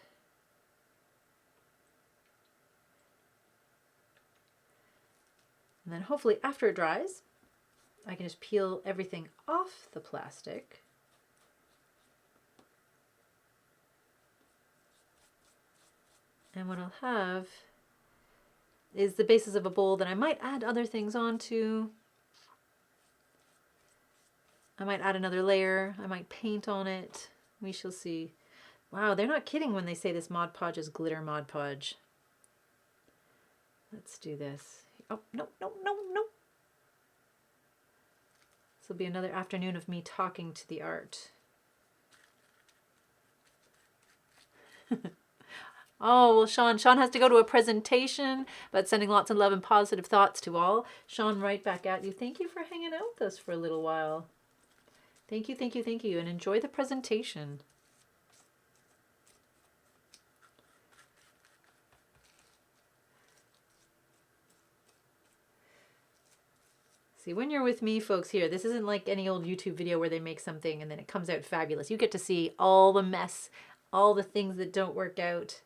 And then hopefully after it dries, I can just peel everything off the plastic. And what I'll have is the basis of a bowl that I might add other things onto. I might add another layer. I might paint on it. We shall see. Wow, they're not kidding when they say this Mod Podge is glitter Mod Podge. Let's do this. Oh, no, no, no, no. This will be another afternoon of me talking to the art. Oh, well, Sean has to go to a presentation, but sending lots of love and positive thoughts to all. Sean, right back at you. Thank you for hanging out with us for a little while. Thank you, thank you, thank you, and enjoy the presentation. See, when you're with me, folks, here, this isn't like any old YouTube video where they make something and then it comes out fabulous. You get to see all the mess, all the things that don't work out.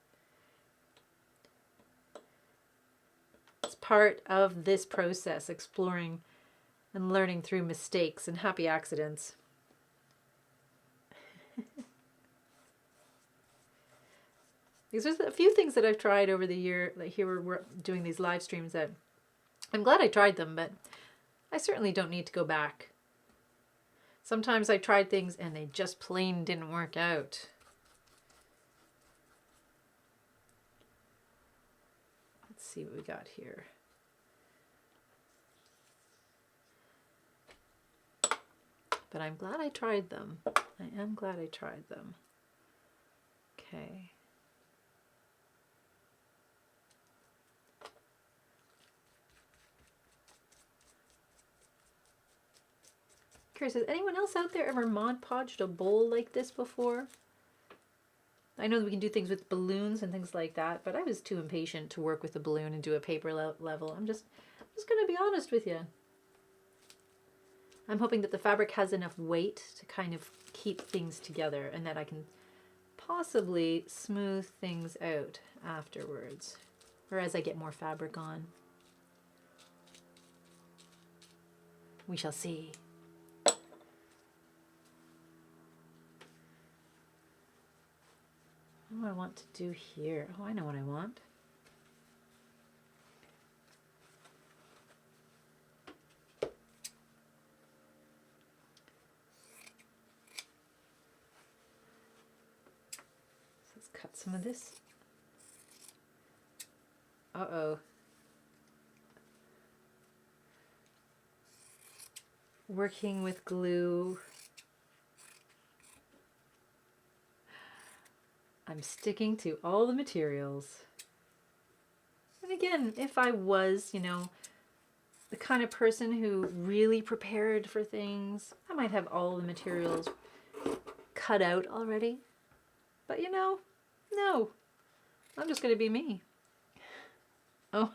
It's part of this process, exploring and learning through mistakes and happy accidents. Because there's a few things that I've tried over the year, like here we're doing these live streams that I'm glad I tried them, but I certainly don't need to go back. Sometimes I tried things and they just plain didn't work out. Let's see what we got here. But I'm glad I tried them. I am glad I tried them. Okay. Curious, has anyone else out there ever Mod Podged a bowl like this before? I know that we can do things with balloons and things like that, but I was too impatient to work with a balloon and do a paper level. I'm just going to be honest with you. I'm hoping that the fabric has enough weight to kind of keep things together and that I can possibly smooth things out afterwards or as I get more fabric on. We shall see. What do I want to do here? Oh, I know what I want. So let's cut some of this. Uh-oh. working with glue. I'm sticking to all the materials. And again, if I was, you know, the kind of person who really prepared for things, I might have all the materials cut out already. But you know, no, I'm just going to be me. Oh,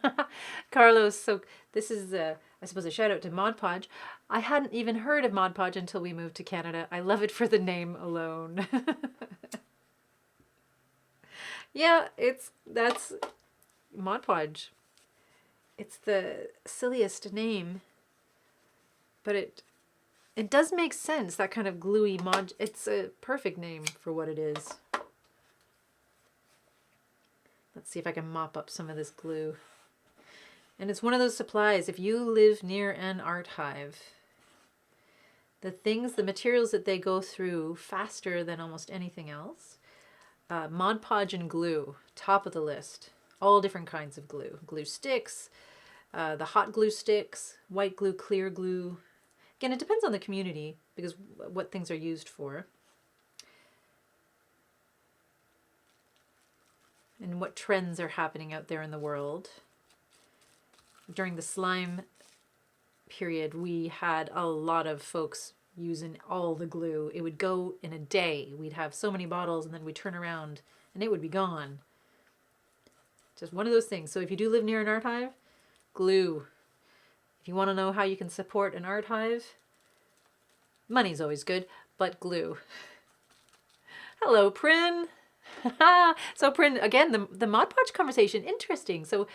Carlos, so this is, I suppose, a shout out to Mod Podge. I hadn't even heard of Mod Podge until we moved to Canada. I love it for the name alone. Yeah, that's Mod Podge. It's the silliest name, but it does make sense, that kind of gluey mod. It's a perfect name for what it is. Let's see if I can mop up some of this glue. And it's one of those supplies, if you live near an art hive, the materials that they go through faster than almost anything else. Mod Podge and glue, top of the list. All different kinds of glue. Glue sticks, the hot glue sticks, white glue, clear glue. Again, it depends on the community because what things are used for. And what trends are happening out there in the world. During the slime period, we had a lot of folks using all the glue. It would go in a day. We'd have so many bottles and then we'd turn around and it would be gone. Just one of those things. So if you do live near an art hive, glue. If you want to know how you can support an art hive, money's always good, but glue. Hello, Prin. So Prin, again, the Mod Podge conversation, interesting. So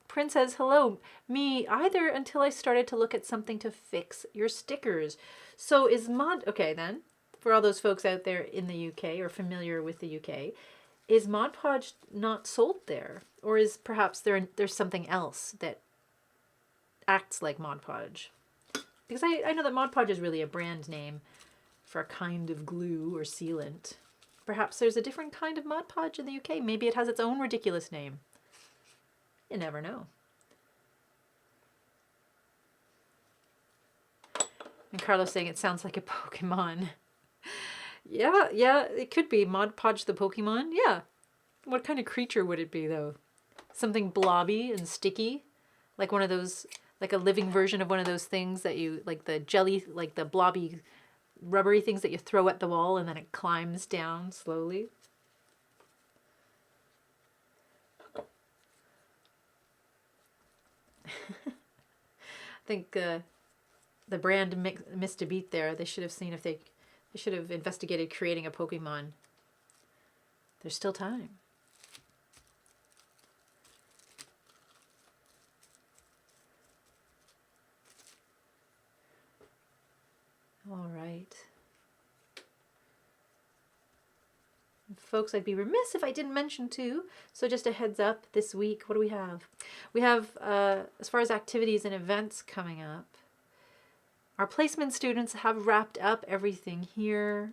Prin says, hello, me either until I started to look at something to fix your stickers. So is okay then, for all those folks out there in the UK or familiar with the UK, is Mod Podge not sold there? Or is perhaps there's something else that acts like Mod Podge? Because I know that Mod Podge is really a brand name for a kind of glue or sealant. Perhaps there's a different kind of Mod Podge in the UK. Maybe it has its own ridiculous name. You never know. And Carlos saying it sounds like a Pokemon. Yeah, it could be Mod Podge the Pokemon. Yeah. What kind of creature would it be, though? Something blobby and sticky? Like one of those, like a living version of one of those things that you, like the jelly, like the blobby rubbery things that you throw at the wall and then it climbs down slowly. I think the brand missed a beat there. They should have seen if they should have investigated creating a Pokemon. There's still time. All right. Folks, I'd be remiss if I didn't mention too, so just a heads up, this week, what do we have? We have, as far as activities and events coming up, our placement students have wrapped up everything here,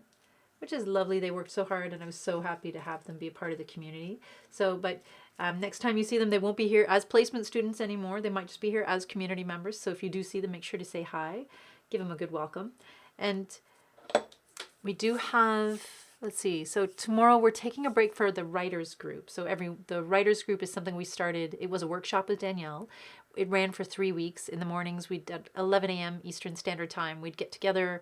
which is lovely. They worked so hard and I was so happy to have them be a part of the community. So, but next time you see them, they won't be here as placement students anymore. They might just be here as community members. So if you do see them, make sure to say hi, give them a good welcome. And we do have, let's see, so tomorrow we're taking a break for the writers group. So the writers group is something we started. It was a workshop with Danielle. It ran for 3 weeks. In the mornings, we'd at 11 a.m. Eastern Standard Time, we'd get together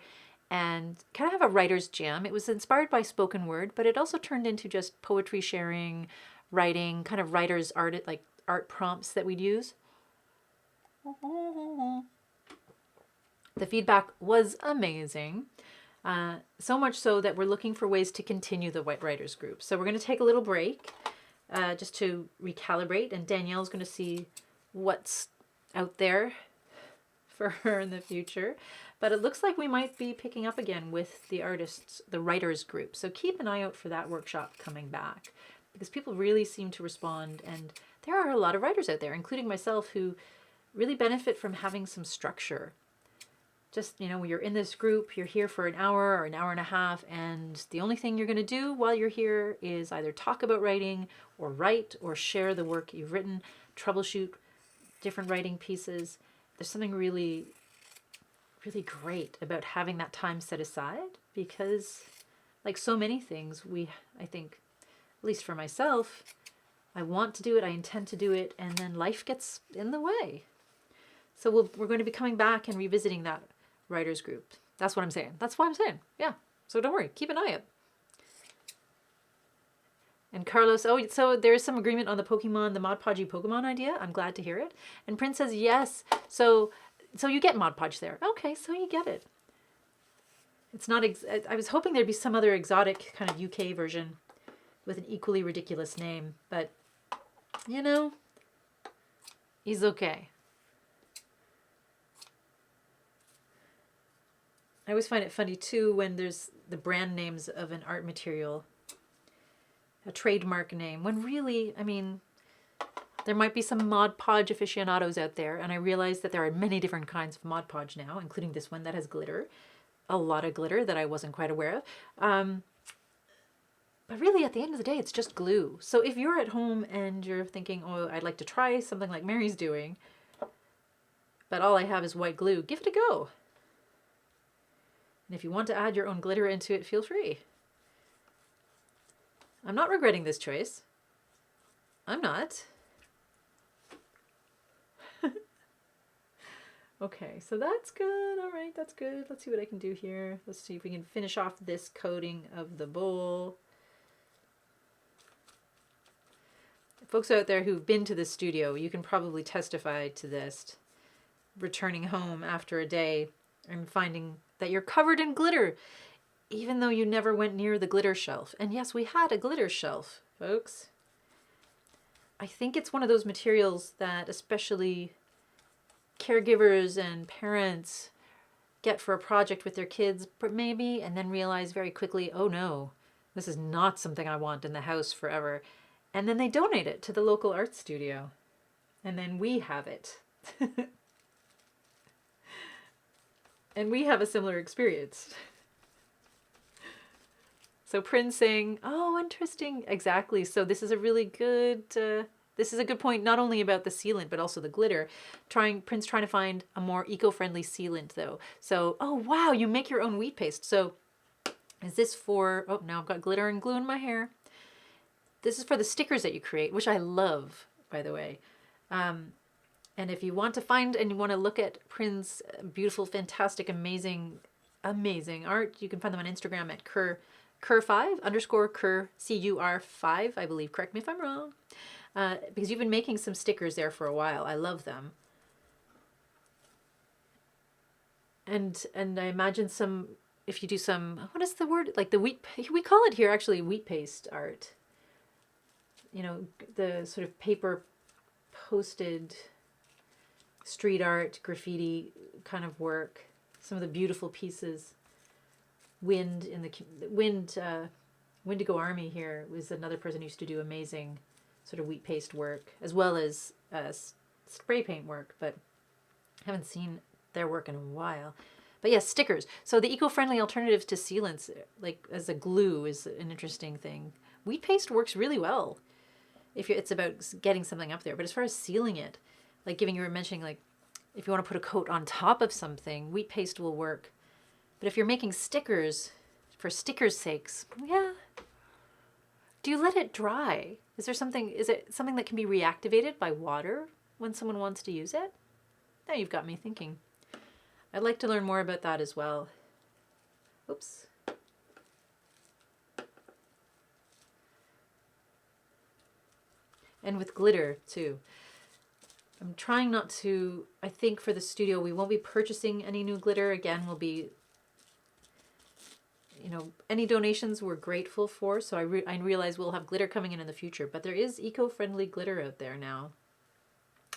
and kind of have a writer's jam. It was inspired by spoken word, but it also turned into just poetry sharing, writing, kind of writer's art, like art prompts that we'd use. The feedback was amazing. So much so that we're looking for ways to continue the White Writers group. So we're going to take a little break just to recalibrate, and Danielle's going to see what's out there for her in the future. But it looks like we might be picking up again with the writers group. So keep an eye out for that workshop coming back, because people really seem to respond, and there are a lot of writers out there, including myself, who really benefit from having some structure. Just, you know, when you're in this group, you're here for an hour or an hour and a half, and the only thing you're going to do while you're here is either talk about writing or write or share the work you've written, troubleshoot different writing pieces. There's something really really great about having that time set aside, because like so many things, I think, at least for myself, I want to do it, I intend to do it, and then life gets in the way. So we're going to be coming back and revisiting that writers group. That's what I'm saying. That's what I'm saying. Yeah. So don't worry. Keep an eye out. And Carlos, oh, so there is some agreement on the Mod Podge Pokemon idea. I'm glad to hear it. And Prince says yes. So you get Mod Podge there. Okay, so you get it. It's not. I was hoping there'd be some other exotic kind of UK version with an equally ridiculous name, but you know, he's okay. I always find it funny too when there's the brand names of an art material, a trademark name, when really, I mean, there might be some Mod Podge aficionados out there, and I realize that there are many different kinds of Mod Podge now, including this one that has glitter, a lot of glitter that I wasn't quite aware of. But really, at the end of the day, it's just glue. So if you're at home and you're thinking, oh, I'd like to try something like Mary's doing, but all I have is white glue, give it a go. And if you want to add your own glitter into it, feel free. I'm not regretting this choice. I'm not. Okay, so that's good. All right, that's good. Let's see what I can do here. Let's see if we can finish off this coating of the bowl. Folks out there who've been to the studio, you can probably testify to this. Returning home after a day and finding that you're covered in glitter, even though you never went near the glitter shelf. And yes, we had a glitter shelf, folks. I think it's one of those materials that especially caregivers and parents get for a project with their kids, but maybe, and then realize very quickly, oh no, this is not something I want in the house forever. And then they donate it to the local art studio. And then we have it. And we have a similar experience. So Prince saying, oh, interesting. Exactly. So this is a really good, this is a good point, not only about the sealant, but also the glitter. Prince trying to find a more eco-friendly sealant though. So, oh wow, you make your own wheat paste. So is this for, oh, now I've got glitter and glue in my hair. This is for the stickers that you create, which I love, by the way. And if you want to find and you want to look at Prince's beautiful, fantastic, amazing art, you can find them on Instagram at cur5 _ cur, CUR5, I believe. Correct me if I'm wrong. Because you've been making some stickers there for a while. I love them. And I imagine some, if you do some, what is the word? Like the wheat, we call it here actually wheat paste art. You know, the sort of paper posted street art, graffiti kind of work. Some of the beautiful pieces. Wendigo Army here was another person who used to do amazing sort of wheat paste work, as well as spray paint work, but haven't seen their work in a while. But yes, stickers. So the eco-friendly alternatives to sealants, like as a glue, is an interesting thing. Wheat paste works really well if it's about getting something up there. But as far as sealing it, like you were mentioning, like if you want to put a coat on top of something, wheat paste will work. But if you're making stickers for stickers' sakes, yeah. Do you let it dry? Is it something that can be reactivated by water when someone wants to use it? Now you've got me thinking. I'd like to learn more about that as well. Oops. And with glitter too. I'm trying not to, I think for the studio we won't be purchasing any new glitter. Again, we'll be, you know, any donations we're grateful for. So I realize we'll have glitter coming in the future, but there is eco-friendly glitter out there now.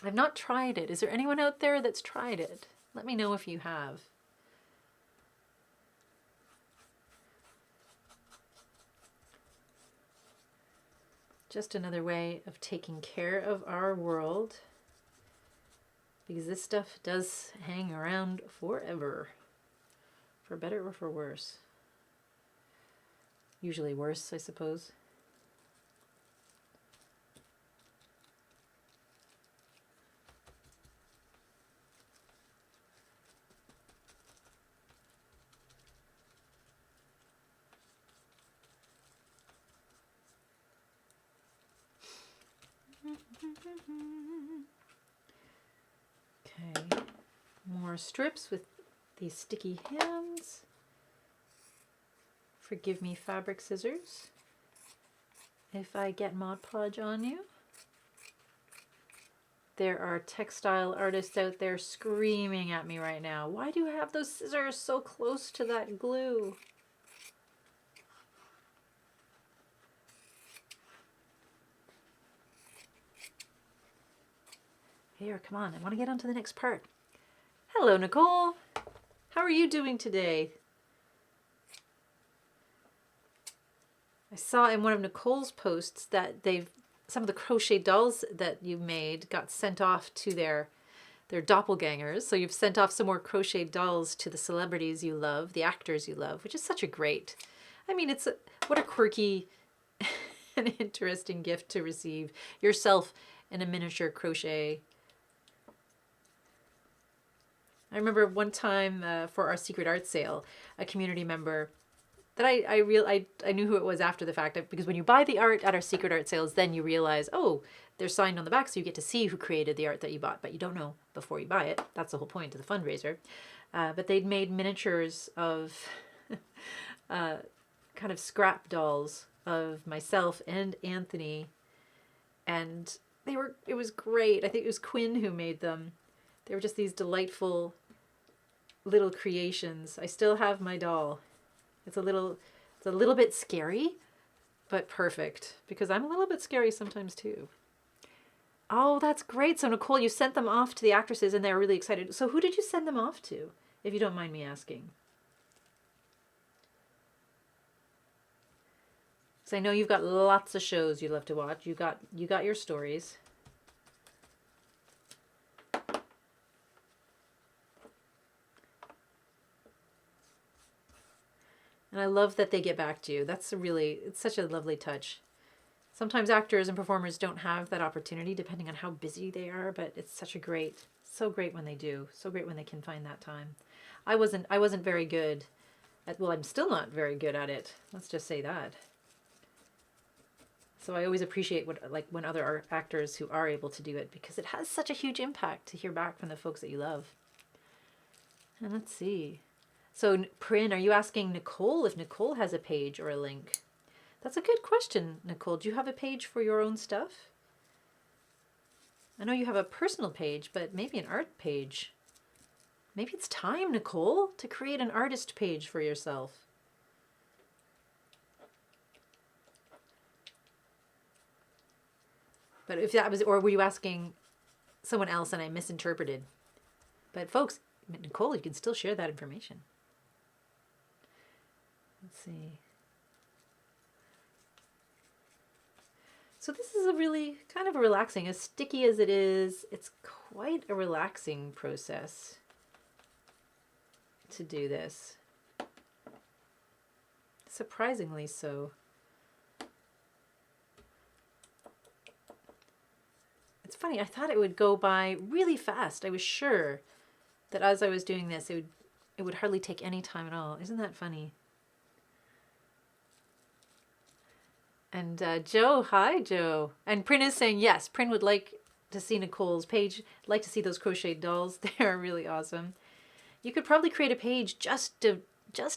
I've not tried it. Is there anyone out there that's tried it? Let me know if you have. Just another way of taking care of our world, because this stuff does hang around forever, for better or for worse. Usually worse, I suppose. Okay, more strips with these sticky hands. Forgive me, fabric scissors, if I get Mod Podge on you. There are textile artists out there screaming at me right now. Why do you have those scissors so close to that glue? Here, come on, I want to get on to the next part. Hello, Nicole. How are you doing today? I saw in one of Nicole's posts that some of the crochet dolls that you made got sent off to their doppelgangers. So you've sent off some more crochet dolls to the celebrities you love, the actors you love, which is such a great, I mean, what a quirky and interesting gift to receive yourself in a miniature crochet. I remember one time for our secret art sale, a community member that I knew who it was after the fact, because when you buy the art at our secret art sales, then you realize, oh, they're signed on the back, so you get to see who created the art that you bought, but you don't know before you buy it. That's the whole point of the fundraiser. But they'd made miniatures of kind of scrap dolls of myself and Anthony, and it was great. I think it was Quinn who made them. They were just these delightful little creations. I still have my doll. It's a little bit scary, but perfect, because I'm a little bit scary sometimes too. Oh, that's great. So Nicole, you sent them off to the actresses and they're really excited. So who did you send them off to, if you don't mind me asking? Because I know you've got lots of shows you love to watch. You got your stories. And I love that they get back to you. It's such a lovely touch. Sometimes actors and performers don't have that opportunity depending on how busy they are, but it's so great when they do. So great when they can find that time. I wasn't very good at, well, I'm still not very good at it. Let's just say that. So I always appreciate when other actors who are able to do it, because it has such a huge impact to hear back from the folks that you love. And let's see. So, Prin, are you asking Nicole if Nicole has a page or a link? That's a good question, Nicole. Do you have a page for your own stuff? I know you have a personal page, but maybe an art page. Maybe it's time, Nicole, to create an artist page for yourself. But if that was, or were you asking someone else and I misinterpreted? But folks, Nicole, you can still share that information. Let's see. So this is a really kind of a relaxing, as sticky as it is, it's quite a relaxing process to do this. Surprisingly so. It's funny, I thought it would go by really fast. I was sure that as I was doing this, it would hardly take any time at all. Isn't that funny? And Joe, hi Joe. And Prin is saying yes, Prin would like to see Nicole's page, like to see those crocheted dolls. They're really awesome. You could probably create a page just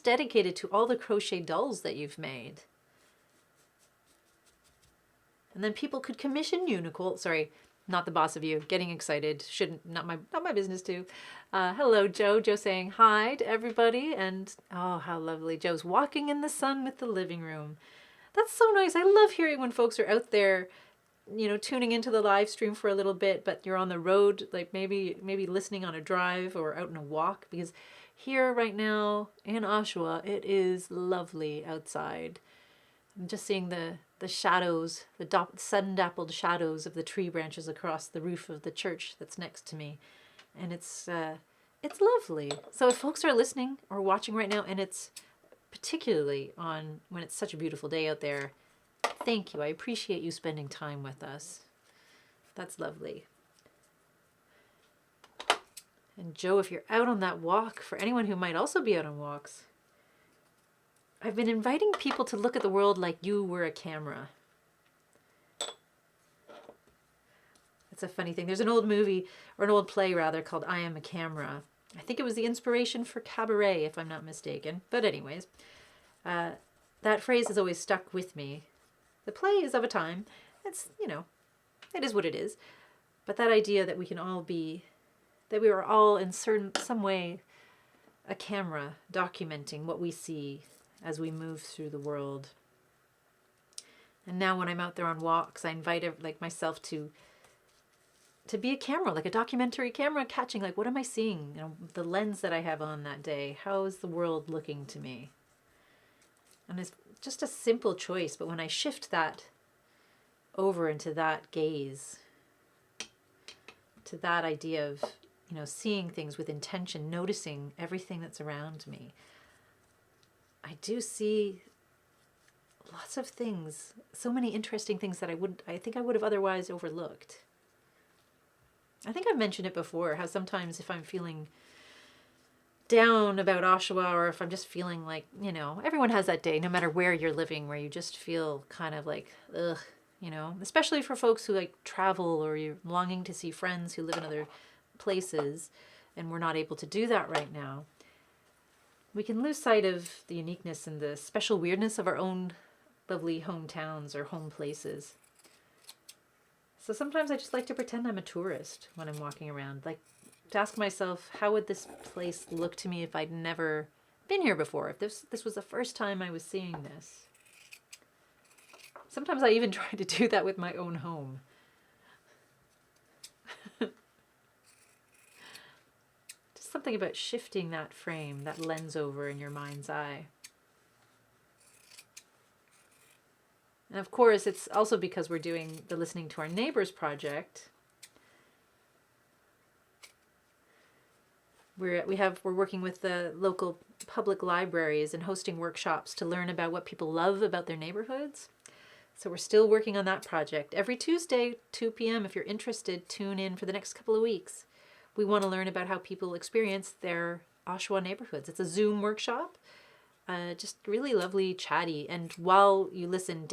dedicated to all the crochet dolls that you've made. And then people could commission you, Nicole. Sorry, not the boss of you. Getting excited. Not my business too. Hello, Joe. Joe saying hi to everybody. And oh, how lovely. Joe's walking in the sun with the living room. That's so nice. I love hearing when folks are out there, tuning into the live stream for a little bit, but you're on the road, like maybe listening on a drive or out on a walk, because here right now in Oshawa, it is lovely outside. I'm just seeing the shadows, the sun-dappled shadows of the tree branches across the roof of the church that's next to me. And it's lovely. So if folks are listening or watching right now, and it's particularly on when it's such a beautiful day out there, thank you. I appreciate you spending time with us. That's lovely. And Joe, if you're out on that walk, for anyone who might also be out on walks, I've been inviting people to look at the world like you were a camera. That's a funny thing. There's an old movie, or an old play rather, called I Am a Camera. I think it was the inspiration for Cabaret, if I'm not mistaken. But anyways, that phrase has always stuck with me. The play is of a time. It's, it is what it is. But that idea that we can all be, that we are all in some way a camera documenting what we see as we move through the world. And now when I'm out there on walks, I invite myself to be a camera, like a documentary camera, catching what am I seeing? The lens that I have on that day. How is the world looking to me? And it's just a simple choice, but when I shift that over into that gaze, to that idea of, seeing things with intention, noticing everything that's around me, I do see lots of things, so many interesting things that I think I would have otherwise overlooked. I think I've mentioned it before, how sometimes if I'm feeling down about Oshawa, or if I'm just feeling like, everyone has that day, no matter where you're living, where you just feel kind of like, ugh, especially for folks who travel, or you're longing to see friends who live in other places, and we're not able to do that right now. We can lose sight of the uniqueness and the special weirdness of our own lovely hometowns or home places. So sometimes I just like to pretend I'm a tourist when I'm walking around, to ask myself, how would this place look to me if I'd never been here before, if this was the first time I was seeing this? Sometimes I even try to do that with my own home. Just something about shifting that frame, that lens over in your mind's eye. And of course, it's also because we're doing the Listening to Our Neighbors project. We're working with the local public libraries and hosting workshops to learn about what people love about their neighborhoods. So we're still working on that project. Every Tuesday, 2 p.m., if you're interested, tune in for the next couple of weeks. We want to learn about how people experience their Oshawa neighborhoods. It's a Zoom workshop, just really lovely, chatty. And while you listen,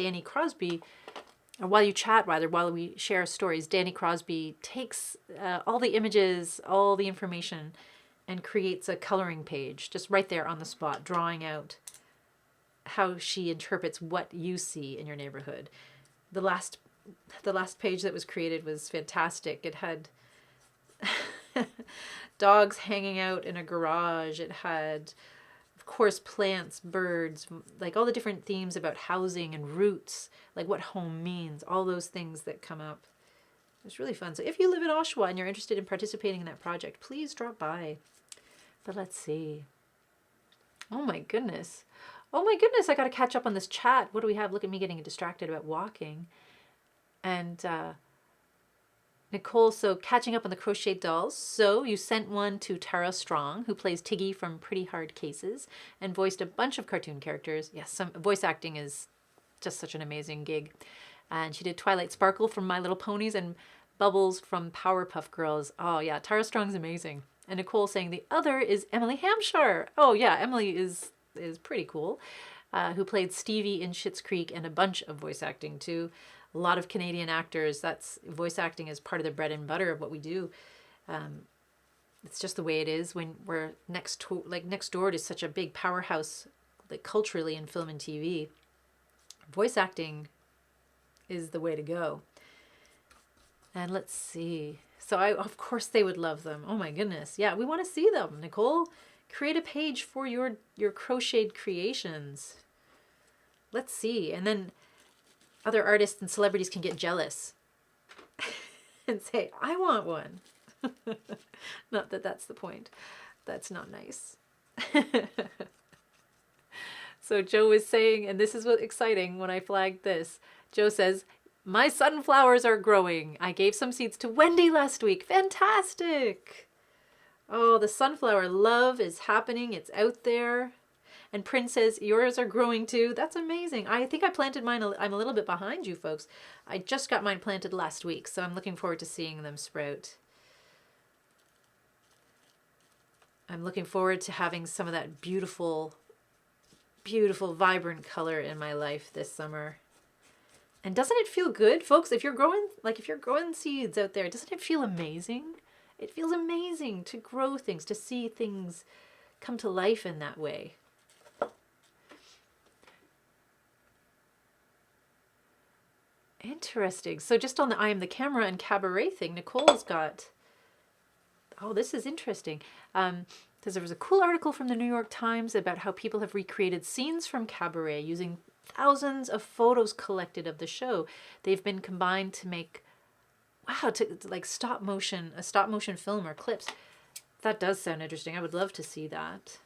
while we share stories, Danny Crosby takes all the images, all the information, and creates a coloring page just right there on the spot, drawing out how she interprets what you see in your neighborhood. The last page that was created was fantastic. It had dogs hanging out in a garage. It had, of course, plants, birds, all the different themes about housing and roots, what home means, all those things that come up. It was really fun. So if you live in Oshawa and you're interested in participating in that project, please drop by. But let's see. Oh my goodness, I got to catch up on this chat. What do we have? Look at me getting distracted about walking. And Nicole, so catching up on the crochet dolls. So you sent one to Tara Strong, who plays Tiggy from Pretty Hard Cases and voiced a bunch of cartoon characters. Yes, some voice acting is just such an amazing gig. And she did Twilight Sparkle from My Little Ponies and Bubbles from Powerpuff Girls. Oh yeah, Tara Strong's amazing. And Nicole saying the other is Emily Hampshire. Oh yeah, Emily is pretty cool, who played Stevie in Schitt's Creek and a bunch of voice acting too. A lot of Canadian actors, that's voice acting is part of the bread and butter of what we do. It's just the way it is when we're next door to such a big powerhouse, culturally in film and TV. Voice acting is the way to go. And let's see. So of course they would love them. Oh my goodness. Yeah, we want to see them. Nicole, create a page for your crocheted creations. Let's see. And then other artists and celebrities can get jealous and say, I want one. Not that that's the point. That's not nice. So Joe is saying, and this is what exciting when I flagged this, Joe says, my sunflowers are growing. I gave some seeds to Wendy last week. Fantastic. Oh, the sunflower love is happening. It's out there. And Prince says, yours are growing too. That's amazing. I think I planted mine. I'm a little bit behind you folks. I just got mine planted last week, so I'm looking forward to seeing them sprout. I'm looking forward to having some of that beautiful, beautiful, vibrant color in my life this summer. And doesn't it feel good, folks? If you're growing like if you're growing seeds out there, doesn't it feel amazing? It feels amazing to grow things, to see things come to life in that way. Interesting. So just on the I am the camera and cabaret thing, Nicole's got, oh, this is interesting. Because there was a cool article from the New York Times about how people have recreated scenes from cabaret using thousands of photos collected of the show. They've been combined to make, wow, to like a stop motion film or clips. That does sound interesting. I would love to see that.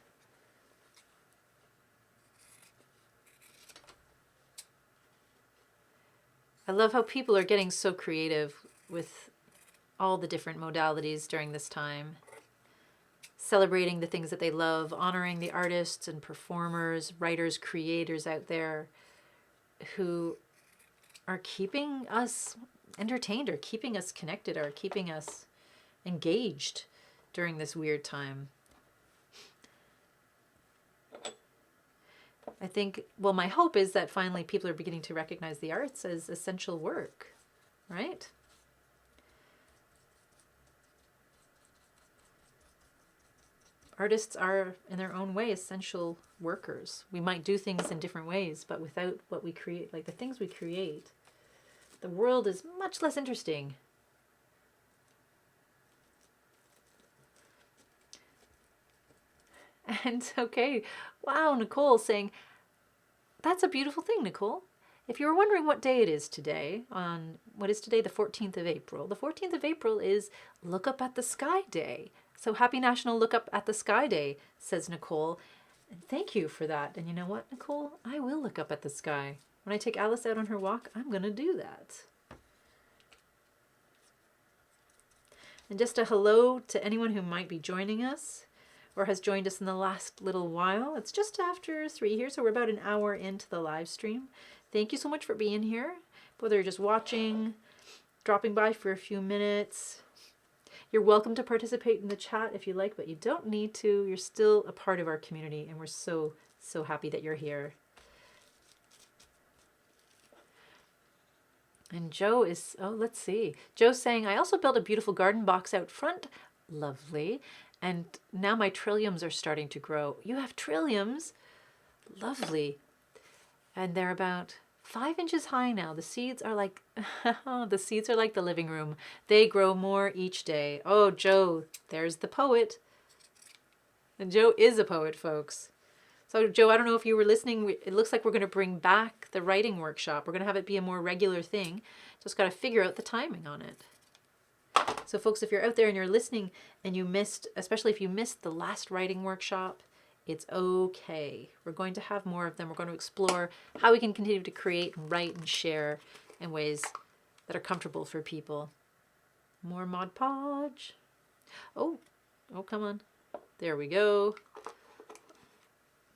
I love how people are getting so creative with all the different modalities during this time. Celebrating the things that they love, honoring the artists and performers, writers, creators out there who are keeping us entertained or keeping us connected or keeping us engaged during this weird time. I think, well, my hope is that finally people are beginning to recognize the arts as essential work, right? Artists are, in their own way, essential workers. We might do things in different ways, but without what we create, like the things we create, the world is much less interesting. And okay, wow, Nicole saying, that's a beautiful thing, Nicole. If you were wondering what day it is today, what is today, the 14th of April? The 14th of April is Look Up at the Sky Day. So happy National Look Up at the Sky Day, says Nicole. And thank you for that. And you know what, Nicole? I will look up at the sky. When I take Alice out on her walk, I'm going to do that. And just a hello to anyone who might be joining us or has joined us in the last little while. It's just after 3 here, so we're about an hour into the live stream. Thank you so much for being here, whether you're just watching, dropping by for a few minutes. You're welcome to participate in the chat if you like, but you don't need to. You're still a part of our community, and we're so, so happy that you're here. And Joe is, oh, let's see. Joe's saying, I also built a beautiful garden box out front. Lovely. And now my trilliums are starting to grow. You have trilliums? Lovely. And they're about 5 inches high now. The seeds are like, the seeds are like the living room. They grow more each day. Oh, Joe, there's the poet. And Joe is a poet, folks. So Joe, I don't know if you were listening. It looks like we're going to bring back the writing workshop. We're going to have it be a more regular thing. Just got to figure out the timing on it. So folks, if you're out there and you're listening and you missed, especially if you missed the last writing workshop, it's okay. We're going to have more of them. We're going to explore how we can continue to create and write and share in ways that are comfortable for people. More Mod Podge. Oh, come on. There we go.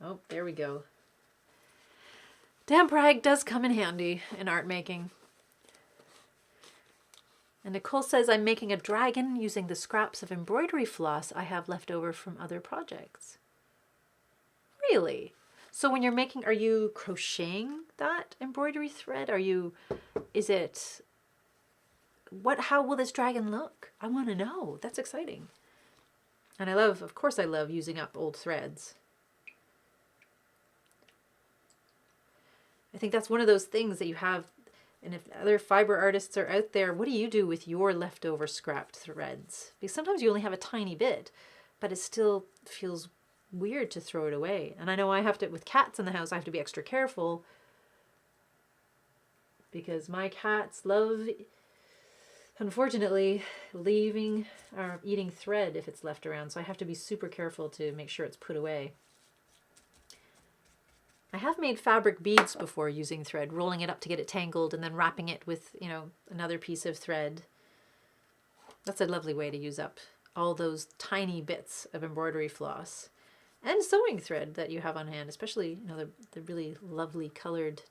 Oh, there we go. Damp rag does come in handy in art making. And Nicole says, I'm making a dragon using the scraps of embroidery floss I have left over from other projects. Really? So when you're making, are you crocheting that embroidery thread? How will this dragon look? I want to know. That's exciting. And of course I love using up old threads. I think that's one of those things that you have. And if other fiber artists are out there, what do you do with your leftover scrapped threads? Because sometimes you only have a tiny bit, but it still feels weird to throw it away. And I know I have to, with cats in the house, I have to be extra careful because my cats love, unfortunately, leaving or eating thread if it's left around. So I have to be super careful to make sure it's put away. I have made fabric beads before using thread, rolling it up to get it tangled and then wrapping it with, another piece of thread. That's a lovely way to use up all those tiny bits of embroidery floss and sewing thread that you have on hand, especially, the really lovely colored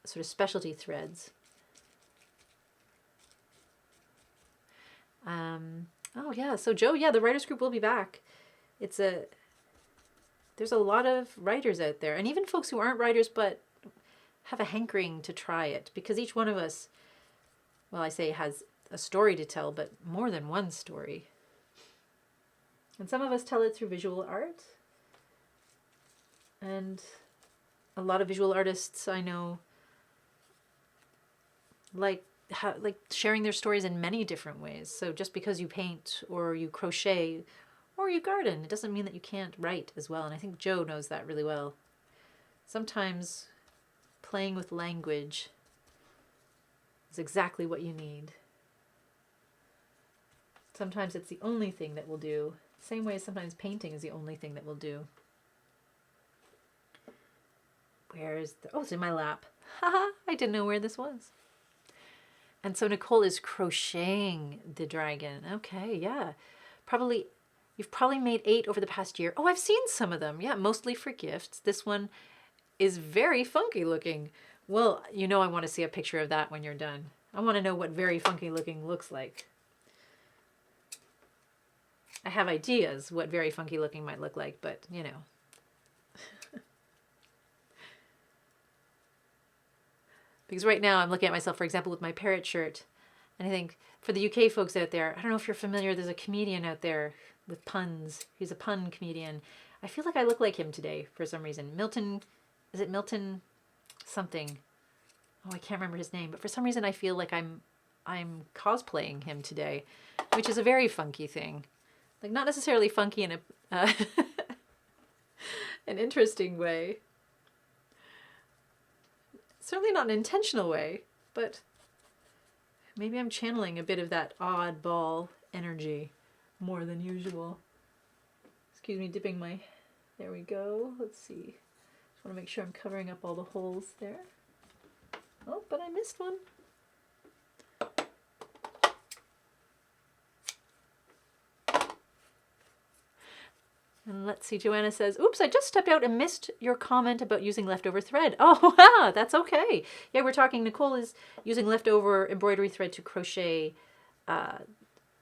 sort of specialty threads. Oh yeah, so Joe, the writers group will be back. There's a lot of writers out there, and even folks who aren't writers but have a hankering to try it, because each one of us well, I say has a story to tell, but more than one story. And some of us tell it through visual art. And a lot of visual artists I know like sharing their stories in many different ways. So just because you paint or you crochet or you garden, it doesn't mean that you can't write as well. And I think Joe knows that really well. Sometimes playing with language is exactly what you need. Sometimes it's the only thing that will do. Same way sometimes painting is the only thing that will do. Where is the... Oh, it's in my lap. Haha, I didn't know where this was. And so Nicole is crocheting the dragon. Okay, yeah. You've probably made 8 over the past year. Oh, I've seen some of them. Yeah, mostly for gifts. This one is very funky looking. Well, you know I want to see a picture of that when you're done. I want to know what very funky looking looks like. I have ideas what very funky looking might look like, but you know. Because right now I'm looking at myself, for example, with my parrot shirt. And I think for the UK folks out there, I don't know if you're familiar, there's a comedian out there with puns. He's a pun comedian. I feel like I look like him today for some reason. Milton, is it Milton something? Oh, I can't remember his name. But for some reason I feel like I'm cosplaying him today, which is a very funky thing. Like not necessarily funky in a an interesting way. Certainly not an intentional way, but maybe I'm channeling a bit of that oddball energy more than usual. Excuse me, dipping my... There we go. Let's see. Just want to make sure I'm covering up all the holes there. Oh, but I missed one. And let's see, Joanna says, oops, I just stepped out and missed your comment about using leftover thread. Oh, wow, that's okay. Yeah, we're talking, Nicole is using leftover embroidery thread to crochet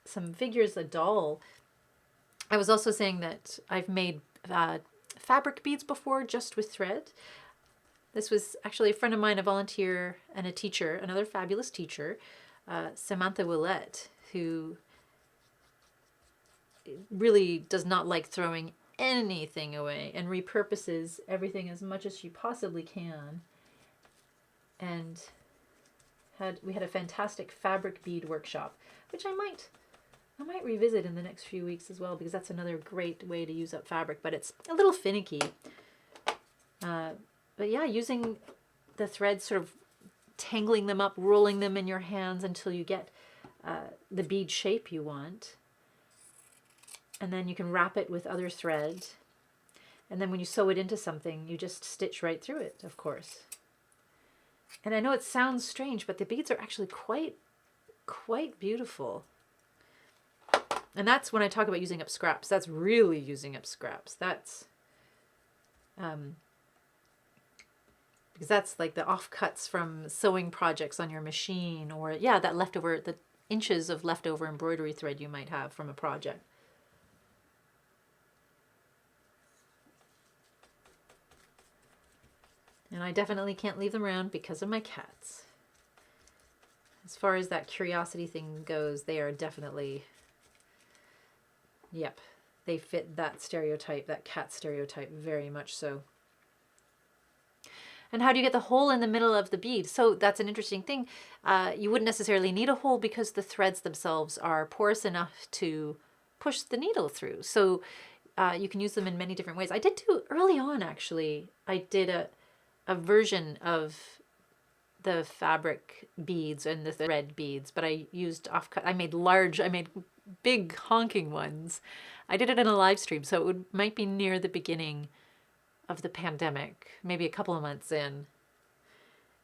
some figures, a doll. I was also saying that I've made fabric beads before just with thread. This was actually a friend of mine, a volunteer and a teacher, another fabulous teacher, Samantha Willette, who really does not like throwing anything away and repurposes everything as much as she possibly can. And we had a fantastic fabric bead workshop, which I might revisit in the next few weeks as well, because that's another great way to use up fabric, but it's a little finicky. But yeah, using the threads, sort of tangling them up, rolling them in your hands until you get the bead shape you want. And then you can wrap it with other thread. And then when you sew it into something, you just stitch right through it, of course. And I know it sounds strange, but the beads are actually quite beautiful. And that's when I talk about using up scraps. That's really using up scraps. That's because that's like the offcuts from sewing projects on your machine, or yeah, that leftover, the inches of leftover embroidery thread you might have from a project. And I definitely can't leave them around because of my cats. As far as that curiosity thing goes, they are definitely, yep, they fit that stereotype, that cat stereotype, very much so. And how do you get the hole in the middle of the bead? So that's an interesting thing. You wouldn't necessarily need a hole because the threads themselves are porous enough to push the needle through. So you can use them in many different ways. I did do early on, actually, I did a version of the fabric beads and the thread beads, but I used offcut. I made big honking ones. I did it in a live stream, so it might be near the beginning of the pandemic, maybe a couple of months in.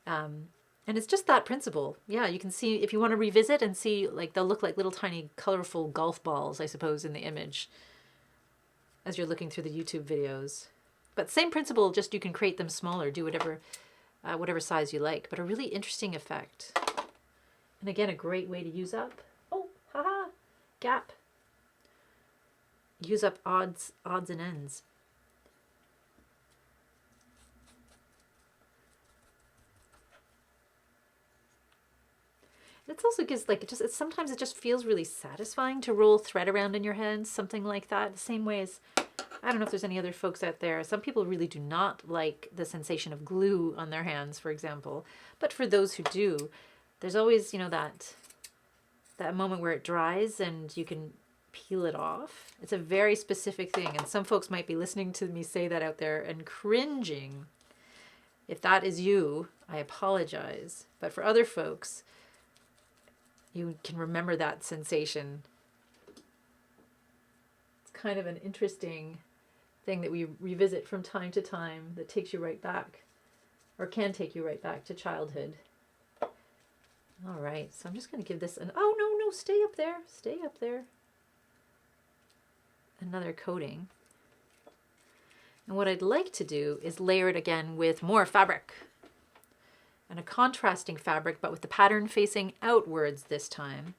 And it's just that principle. Yeah, you can see, if you want to revisit and see, like, they'll look like little tiny colorful golf balls, I suppose, in the image as you're looking through the YouTube videos. But same principle, just you can create them smaller, do whatever size you like, but a really interesting effect. And again, a great way to use up, oh, haha, gap. Use up odds and ends. It also gives like, sometimes it just feels really satisfying to roll thread around in your hands, something like that. The same way as, I don't know if there's any other folks out there. Some people really do not like the sensation of glue on their hands, for example. But for those who do, there's always, that moment where it dries and you can peel it off. It's a very specific thing. And some folks might be listening to me say that out there and cringing. If that is you, I apologize. But for other folks, you can remember that sensation. It's kind of an interesting thing that we revisit from time to time that takes you right back, or can take you right back to childhood. All right, so I'm just going to give this oh, no, stay up there. Stay up there. Another coating. And what I'd like to do is layer it again with more fabric. And a contrasting fabric, but with the pattern facing outwards this time.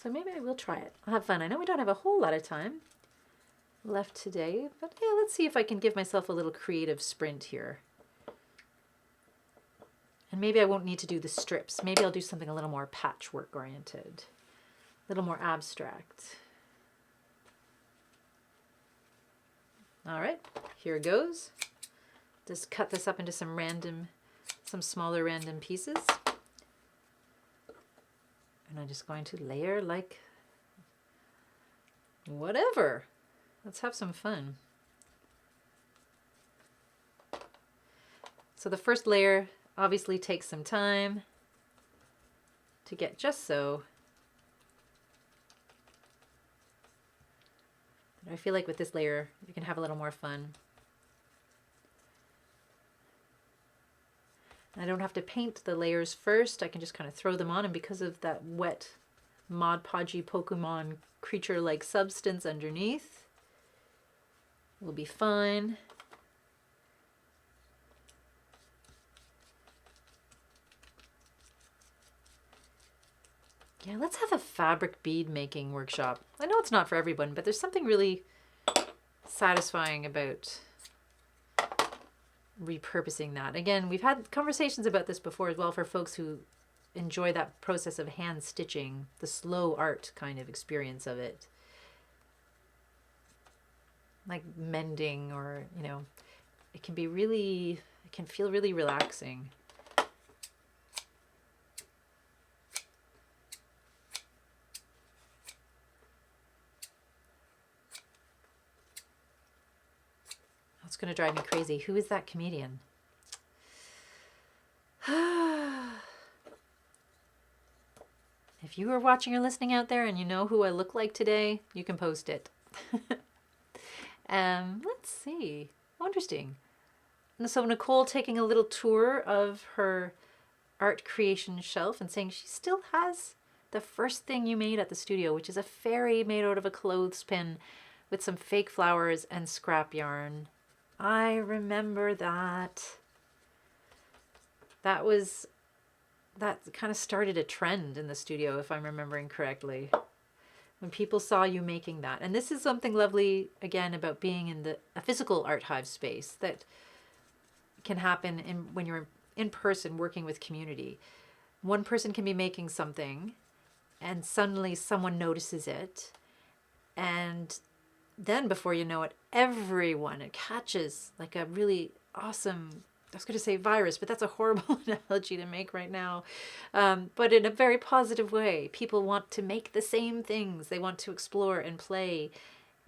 So maybe I will try it. I'll have fun. I know we don't have a whole lot of time left today, but yeah, let's see if I can give myself a little creative sprint here. And maybe I won't need to do the strips. Maybe I'll do something a little more patchwork oriented, a little more abstract. All right, here goes. Just cut this up into some smaller random pieces. And I'm just going to layer like whatever. Let's have some fun. So the first layer obviously takes some time to get just so. But I feel like with this layer, you can have a little more fun. I don't have to paint the layers first. I can just kind of throw them on, and because of that wet Mod Podge Pokemon creature-like substance underneath, we'll be fine. Yeah, let's have a fabric bead making workshop. I know it's not for everyone, but there's something really satisfying about repurposing that. Again, we've had conversations about this before as well for folks who enjoy that process of hand stitching, the slow art kind of experience of it. Like mending, or, it can feel really relaxing. It's going to drive me crazy. Who is that comedian? If you are watching or listening out there and you know who I look like today, you can post it. Let's see. Oh, interesting. So Nicole taking a little tour of her art creation shelf and saying she still has the first thing you made at the studio, which is a fairy made out of a clothespin with some fake flowers and scrap yarn. I remember that. That kind of started a trend in the studio, if I'm remembering correctly, when people saw you making that. And this is something lovely, again, about being in a physical Art Hive space that can happen when you're in person working with community. One person can be making something and suddenly someone notices it, and then before you know it, it catches like a really awesome, I was going to say virus, but that's a horrible analogy to make right now. But in a very positive way, people want to make the same things. They want to explore and play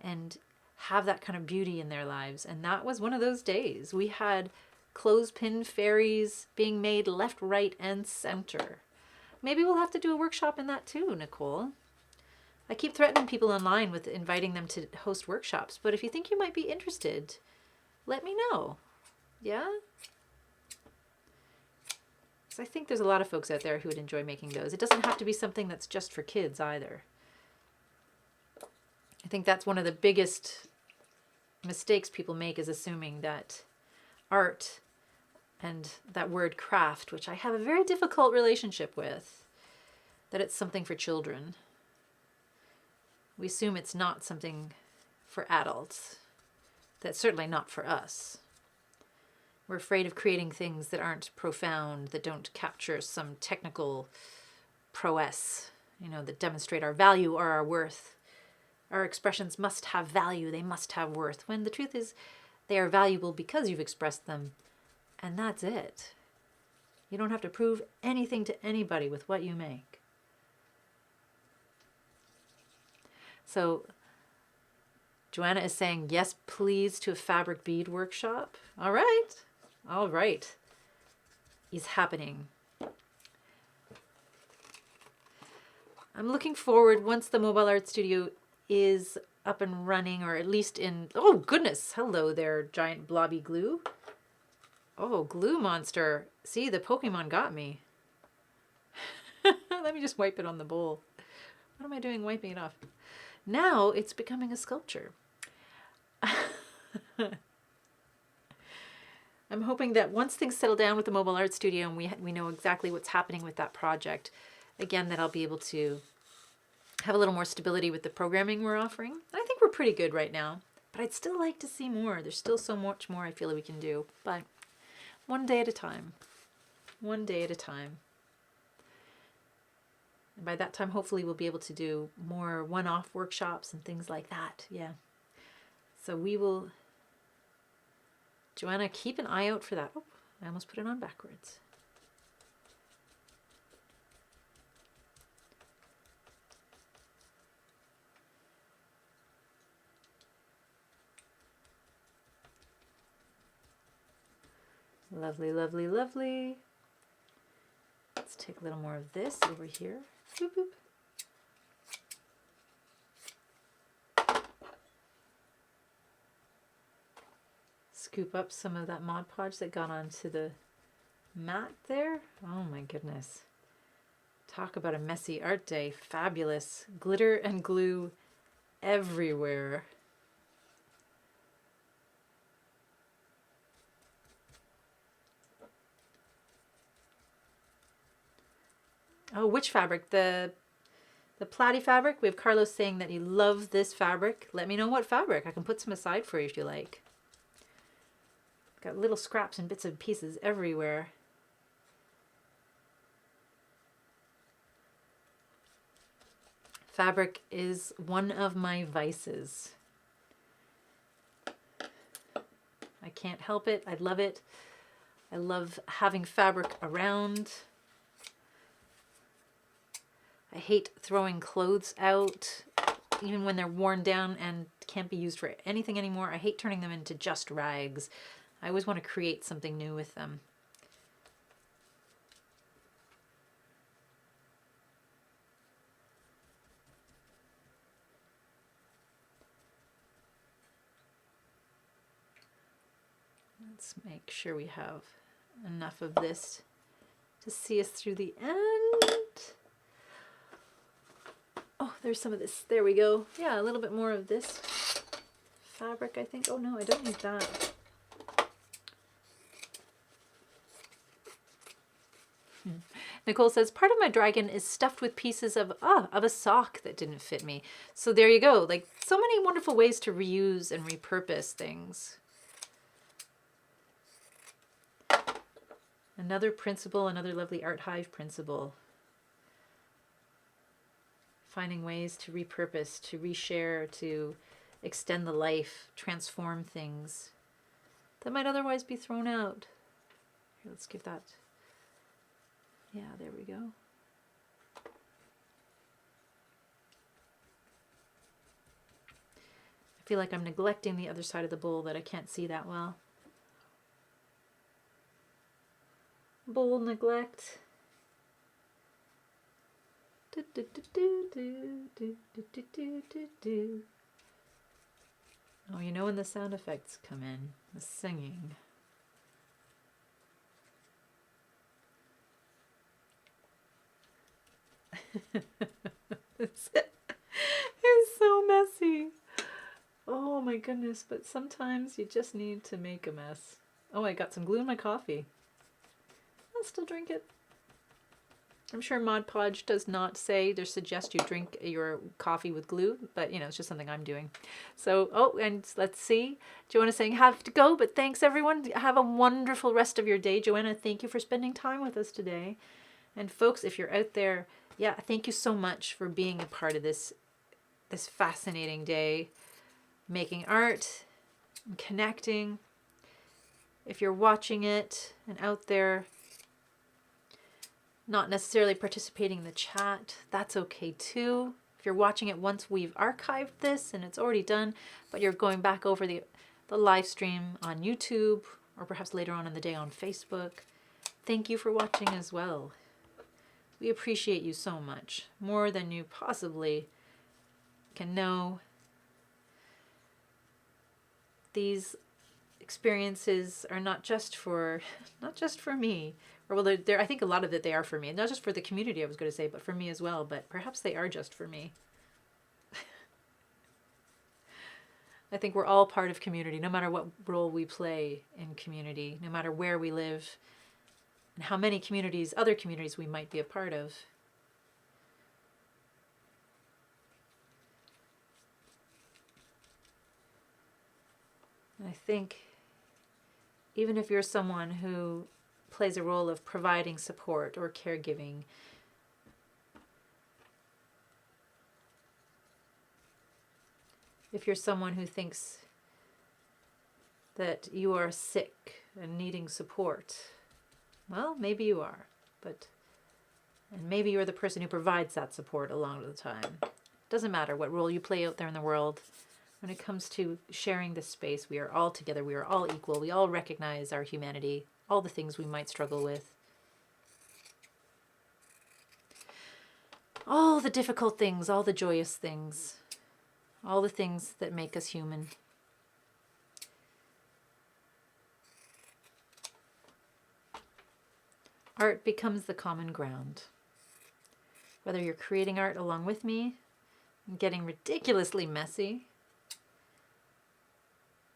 and have that kind of beauty in their lives. And that was one of those days. We had clothespin fairies being made left, right, and center. Maybe we'll have to do a workshop in that too, Nicole. I keep threatening people online with inviting them to host workshops, but if you think you might be interested, let me know. Yeah? So I think there's a lot of folks out there who would enjoy making those. It doesn't have to be something that's just for kids either. I think that's one of the biggest mistakes people make, is assuming that art and that word craft, which I have a very difficult relationship with, that it's something for children. We assume it's not something for adults. That's certainly not for us. We're afraid of creating things that aren't profound, that don't capture some technical prowess, you know, that demonstrate our value or our worth. Our expressions must have value, they must have worth, when the truth is they are valuable because you've expressed them, and that's it. You don't have to prove anything to anybody with what you make. So Joanna is saying yes, please, to a fabric bead workshop. All right. All right. Is happening. I'm looking forward, once the mobile art studio is up and running, or at least in, oh goodness, hello there, giant blobby glue. Oh, glue monster. See, the Pokemon got me. Let me just wipe it on the bowl. What am I doing wiping it off? Now it's becoming a sculpture. I'm hoping that once things settle down with the mobile art studio and we know exactly what's happening with that project, again, that I'll be able to have a little more stability with the programming we're offering. I think we're pretty good right now, but I'd still like to see more. There's still so much more I feel like we can do, but one day at a time. One day at a time. And by that time, hopefully we'll be able to do more one-off workshops and things like that. Yeah. So we will... Joanna, keep an eye out for that. Oh, I almost put it on backwards. Lovely, lovely, lovely. Let's take a little more of this over here. Boop, boop. Scoop up some of that Mod Podge that got onto the mat there. Oh my goodness. Talk about a messy art day. Fabulous. Glitter and glue everywhere. Oh, which fabric? The platy fabric? We have Carlos saying that he loves this fabric. Let me know what fabric. I can put some aside for you if you like. Got little scraps and bits and pieces everywhere. Fabric is one of my vices. I can't help it. I love it. I love having fabric around. I hate throwing clothes out, even when they're worn down and can't be used for anything anymore. I hate turning them into just rags. I always want to create something new with them. Let's make sure we have enough of this to see us through the end. Oh, there's some of this. There we go. Yeah, a little bit more of this fabric, I think. Oh no, I don't need that. Nicole says, part of my dragon is stuffed with pieces of a sock that didn't fit me. So there you go. Like, so many wonderful ways to reuse and repurpose things. Another principle, another lovely Art Hive principle. Finding ways to repurpose, to reshare, to extend the life, transform things that might otherwise be thrown out. Here, let's give that... Yeah, there we go. I feel like I'm neglecting the other side of the bowl that I can't see that well. Bowl neglect. Do, do, do, do, do, do, do, do, do, do. Oh, you know when the sound effects come in, the singing. It's so messy. Oh my goodness, but sometimes you just need to make a mess. Oh, I got some glue in my coffee. I'll still drink it. I'm sure Mod Podge does not say or suggest you drink your coffee with glue, but you know, it's just something I'm doing. So, oh, and let's see. Joanna saying, have to go, but thanks everyone. Have a wonderful rest of your day. Joanna, thank you for spending time with us today. And folks, if you're out there, yeah, thank you so much for being a part of this fascinating day, making art, and connecting. If you're watching it and out there, not necessarily participating in the chat, that's okay too. If you're watching it once we've archived this and it's already done, but you're going back over the live stream on YouTube or perhaps later on in the day on Facebook, thank you for watching as well. We appreciate you so much, more than you possibly can know. These experiences are not just for me. Or well, I think a lot of it they are for me. Not just for the community, I was going to say, but for me as well. But perhaps they are just for me. I think we're all part of community, no matter what role we play in community, no matter where we live, and how many communities, other communities we might be a part of. And I think even if you're someone who plays a role of providing support or caregiving, if you're someone who thinks that you are sick and needing support, well, maybe you are, and maybe you're the person who provides that support a lot of the time. Doesn't matter what role you play out there in the world. When it comes to sharing this space, we are all together, we are all equal, we all recognize our humanity, all the things we might struggle with, all the difficult things, all the joyous things, all the things that make us human. Art becomes the common ground. Whether you're creating art along with me, and getting ridiculously messy,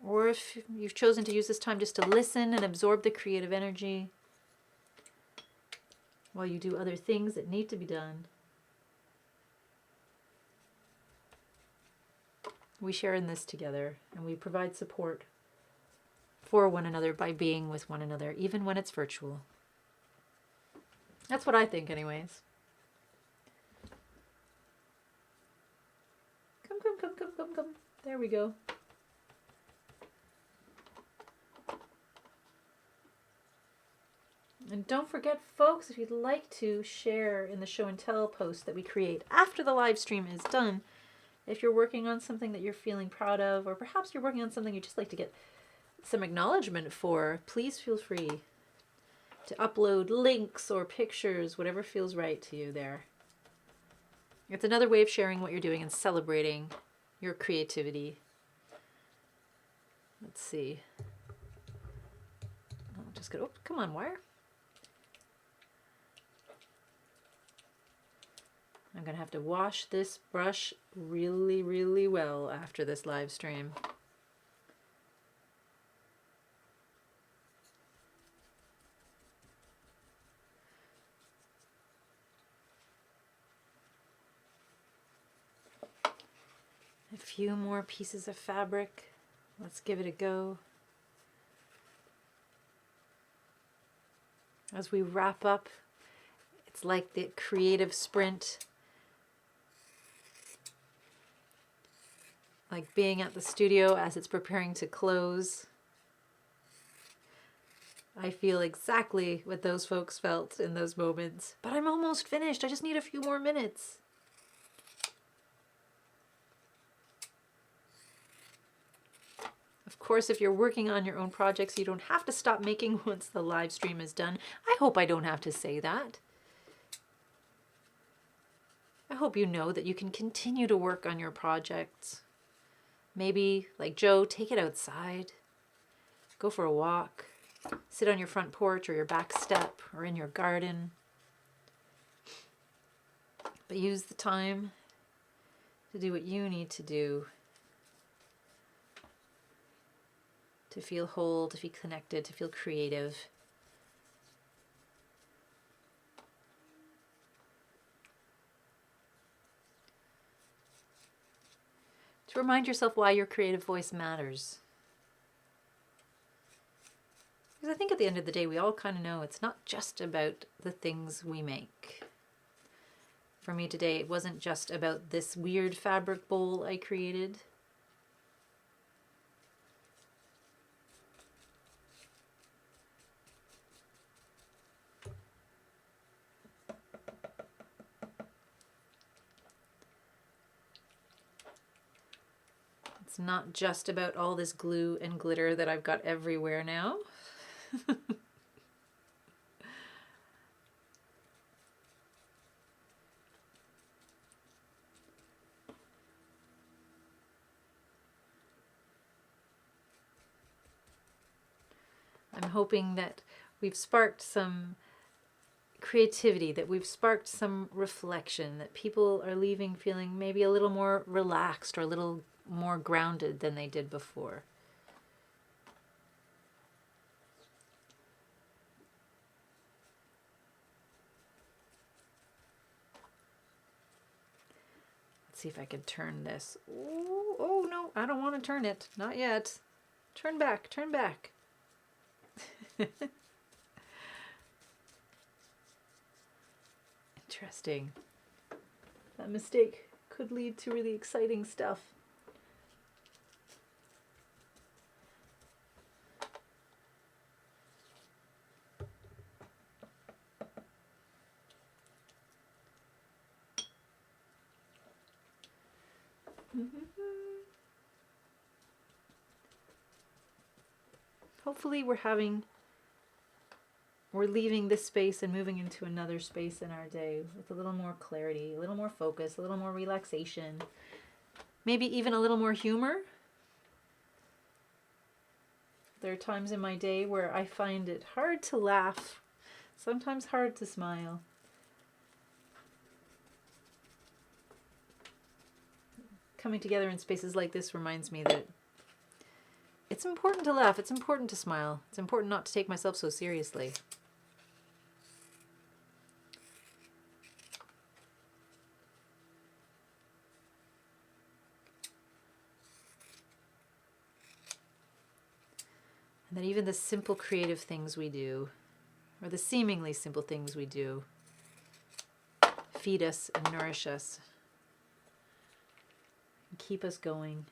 or if you've chosen to use this time just to listen and absorb the creative energy while you do other things that need to be done, we share in this together and we provide support for one another by being with one another, even when it's virtual. That's what I think anyways. Come. There we go. And don't forget, folks, if you'd like to share in the show and tell post that we create after the live stream is done, if you're working on something that you're feeling proud of, or perhaps you're working on something you'd just like to get some acknowledgement for, please feel free to upload links or pictures, whatever feels right to you there. It's another way of sharing what you're doing and celebrating your creativity. Let's see. I'll just go, oh, come on, wire. I'm going to have to wash this brush really, really well after this live stream. A few more pieces of fabric. Let's give it a go. As we wrap up, it's like the creative sprint. Like being at the studio as it's preparing to close. I feel exactly what those folks felt in those moments. But I'm almost finished. I just need a few more minutes. Of course, if you're working on your own projects, you don't have to stop making once the live stream is done. I hope I don't have to say that. I hope you know that you can continue to work on your projects. Maybe, like Joe, take it outside. Go for a walk. Sit on your front porch or your back step or in your garden. But use the time to do what you need to do. To feel whole, to feel connected, to feel creative. to remind yourself why your creative voice matters. Because I think at the end of the day, we all kind of know it's not just about the things we make. For me today, it wasn't just about this weird fabric bowl I created. It's not just about all this glue and glitter that I've got everywhere now. I'm hoping that we've sparked some creativity, that we've sparked some reflection, that people are leaving feeling maybe a little more relaxed or a little more grounded than they did before. Let's see if I can turn this. Oh, oh no, I don't want to turn it. Not yet. Turn back, turn back. Interesting. That mistake could lead to really exciting stuff. Hopefully we're leaving this space and moving into another space in our day with a little more clarity, a little more focus, a little more relaxation, maybe even a little more humor. There are times in my day where I find it hard to laugh, sometimes hard to smile. Coming together in spaces like this reminds me that it's important to laugh, it's important to smile, it's important not to take myself so seriously. And that even the simple creative things we do, or the seemingly simple things we do, feed us and nourish us, and keep us going.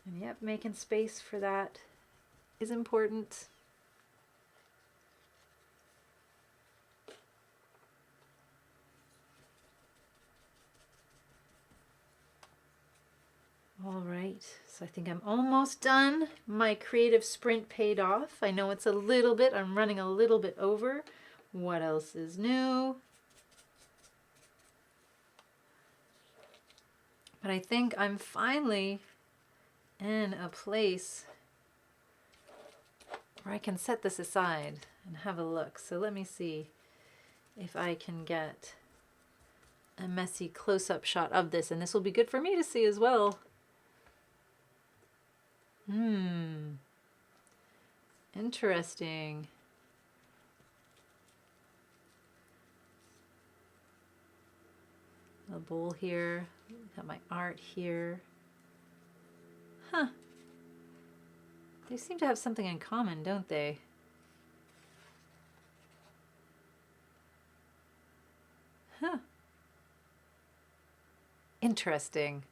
And yep, making space for that is important. All right, so I think I'm almost done. My creative sprint paid off. I know it's a little bit, I'm running a little bit over. What else is new? But I think I'm finally in a place where I can set this aside and have a look. So let me see if I can get a messy close-up shot of this, and this will be good for me to see as well. Interesting. A bowl here, got my art here. Huh. They seem to have something in common, don't they? Huh. Interesting.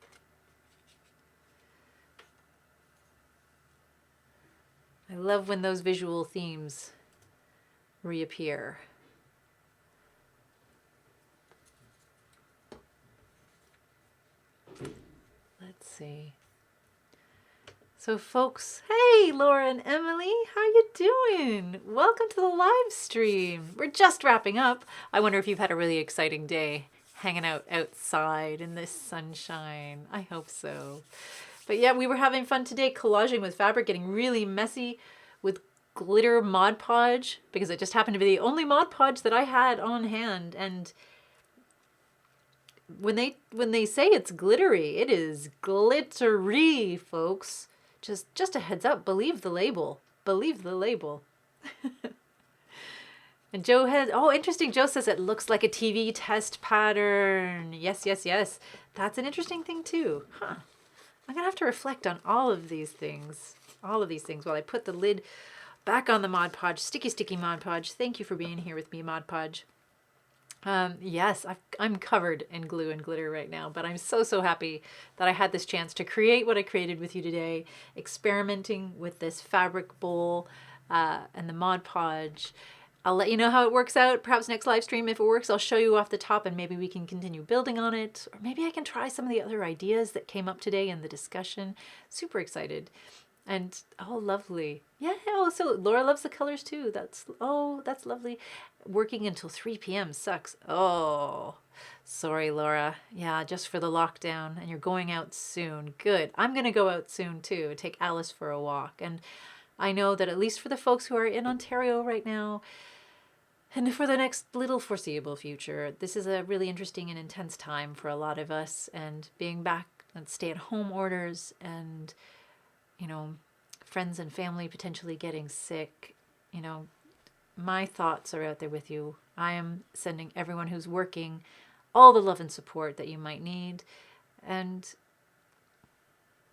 I love when those visual themes reappear. Let's see. So folks, hey Laura and Emily, how you doing? Welcome to the live stream. We're just wrapping up. I wonder if you've had a really exciting day hanging out outside in this sunshine. I hope so. But yeah, we were having fun today collaging with fabric, getting really messy with glitter Mod Podge, because it just happened to be the only Mod Podge that I had on hand. And when they say it's glittery, it is glittery, folks. Just a heads up, believe the label. Believe the label. And Joe has, oh, interesting. Joe says it looks like a TV test pattern. Yes, yes, yes. That's an interesting thing too. Huh. I'm going to have to reflect on all of these things. All of these things while I put the lid back on the Mod Podge. Sticky, sticky Mod Podge. Thank you for being here with me, Mod Podge. Yes, I'm covered in glue and glitter right now, but I'm so, so happy that I had this chance to create what I created with you today, experimenting with this fabric bowl and the Mod Podge. I'll let you know how it works out. Perhaps next live stream, if it works, I'll show you off the top and maybe we can continue building on it. Or maybe I can try some of the other ideas that came up today in the discussion. Super excited. And oh, lovely. Yeah, oh, so Laura loves the colors too. That's lovely. Working until 3 p.m. sucks. Oh, sorry, Laura. Yeah, just for the lockdown. And you're going out soon. Good. I'm going to go out soon too. Take Alice for a walk. And I know that at least for the folks who are in Ontario right now, and for the next little foreseeable future, this is a really interesting and intense time for a lot of us. And being back and stay-at-home orders and, you know, friends and family potentially getting sick, you know, my thoughts are out there with you. I am sending everyone who's working all the love and support that you might need. And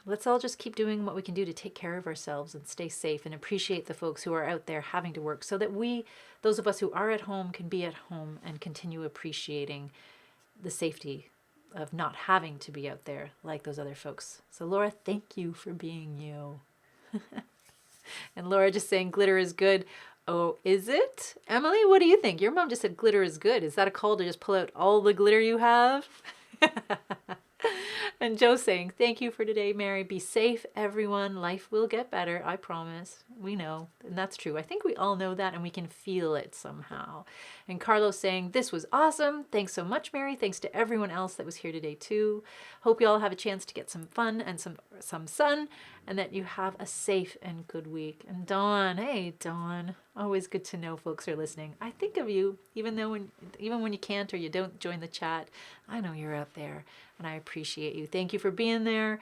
let's all just keep doing what we can do to take care of ourselves and stay safe and appreciate the folks who are out there having to work so that we, those of us who are at home, can be at home and continue appreciating the safety of not having to be out there like those other folks. So Laura, thank you for being you. And Laura just saying glitter is good. Oh, is it? Emily, what do you think? Your mom just said glitter is good. Is that a call to just pull out all the glitter you have? And Joe saying, thank you for today, Mary. Be safe, everyone. Life will get better. I promise. We know. And that's true. I think we all know that and we can feel it somehow. And Carlos saying, this was awesome. Thanks so much, Mary. Thanks to everyone else that was here today, too. Hope you all have a chance to get some fun and some sun and that you have a safe and good week. And Dawn, hey, Dawn. Always good to know folks are listening. I think of you, even when you can't or you don't join the chat. I know you're out there and I appreciate you. Thank you for being there.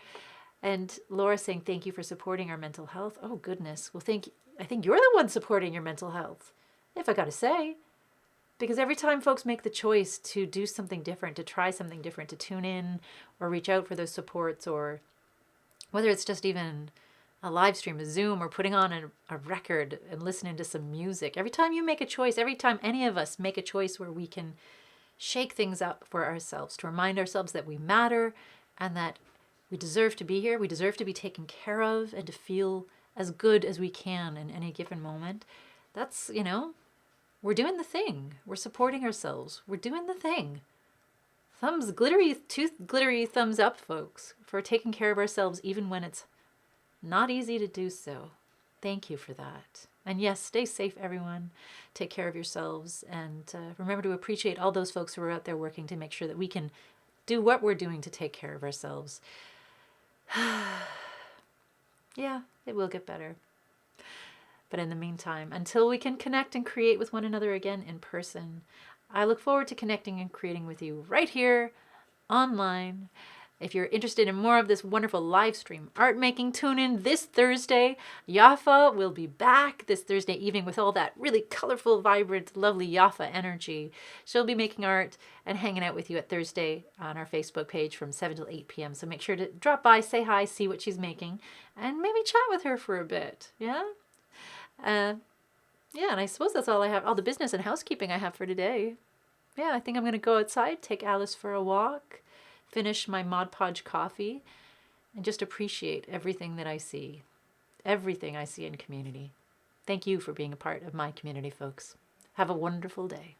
And Laura saying thank you for supporting our mental health. Oh goodness. Well, I think you're the one supporting your mental health, if I got to say. Because every time folks make the choice to do something different, to try something different, to tune in or reach out for those supports, or whether it's just even a live stream, a Zoom, or putting on a record and listening to some music. Every time you make a choice, every time any of us make a choice where we can shake things up for ourselves, to remind ourselves that we matter and that we deserve to be here, we deserve to be taken care of and to feel as good as we can in any given moment. That's, we're doing the thing. We're supporting ourselves. We're doing the thing. Glittery thumbs up, folks, for taking care of ourselves even when it's not easy to do so. Thank you for that. And yes, stay safe, everyone. Take care of yourselves. And remember to appreciate all those folks who are out there working to make sure that we can do what we're doing to take care of ourselves. Yeah, it will get better. But in the meantime, until we can connect and create with one another again in person, I look forward to connecting and creating with you right here online. If you're interested in more of this wonderful live stream art making, tune in this Thursday. Yafa will be back this Thursday evening with all that really colorful, vibrant, lovely Yafa energy. She'll be making art and hanging out with you at Thursday on our Facebook page from 7 till 8 p.m. So make sure to drop by, say hi, see what she's making, and maybe chat with her for a bit. Yeah? Yeah, and I suppose that's all I have. All the business and housekeeping I have for today. Yeah, I think I'm going to go outside, take Alice for a walk, finish my Mod Podge coffee, and just appreciate everything that I see. Everything I see in community. Thank you for being a part of my community, folks. Have a wonderful day.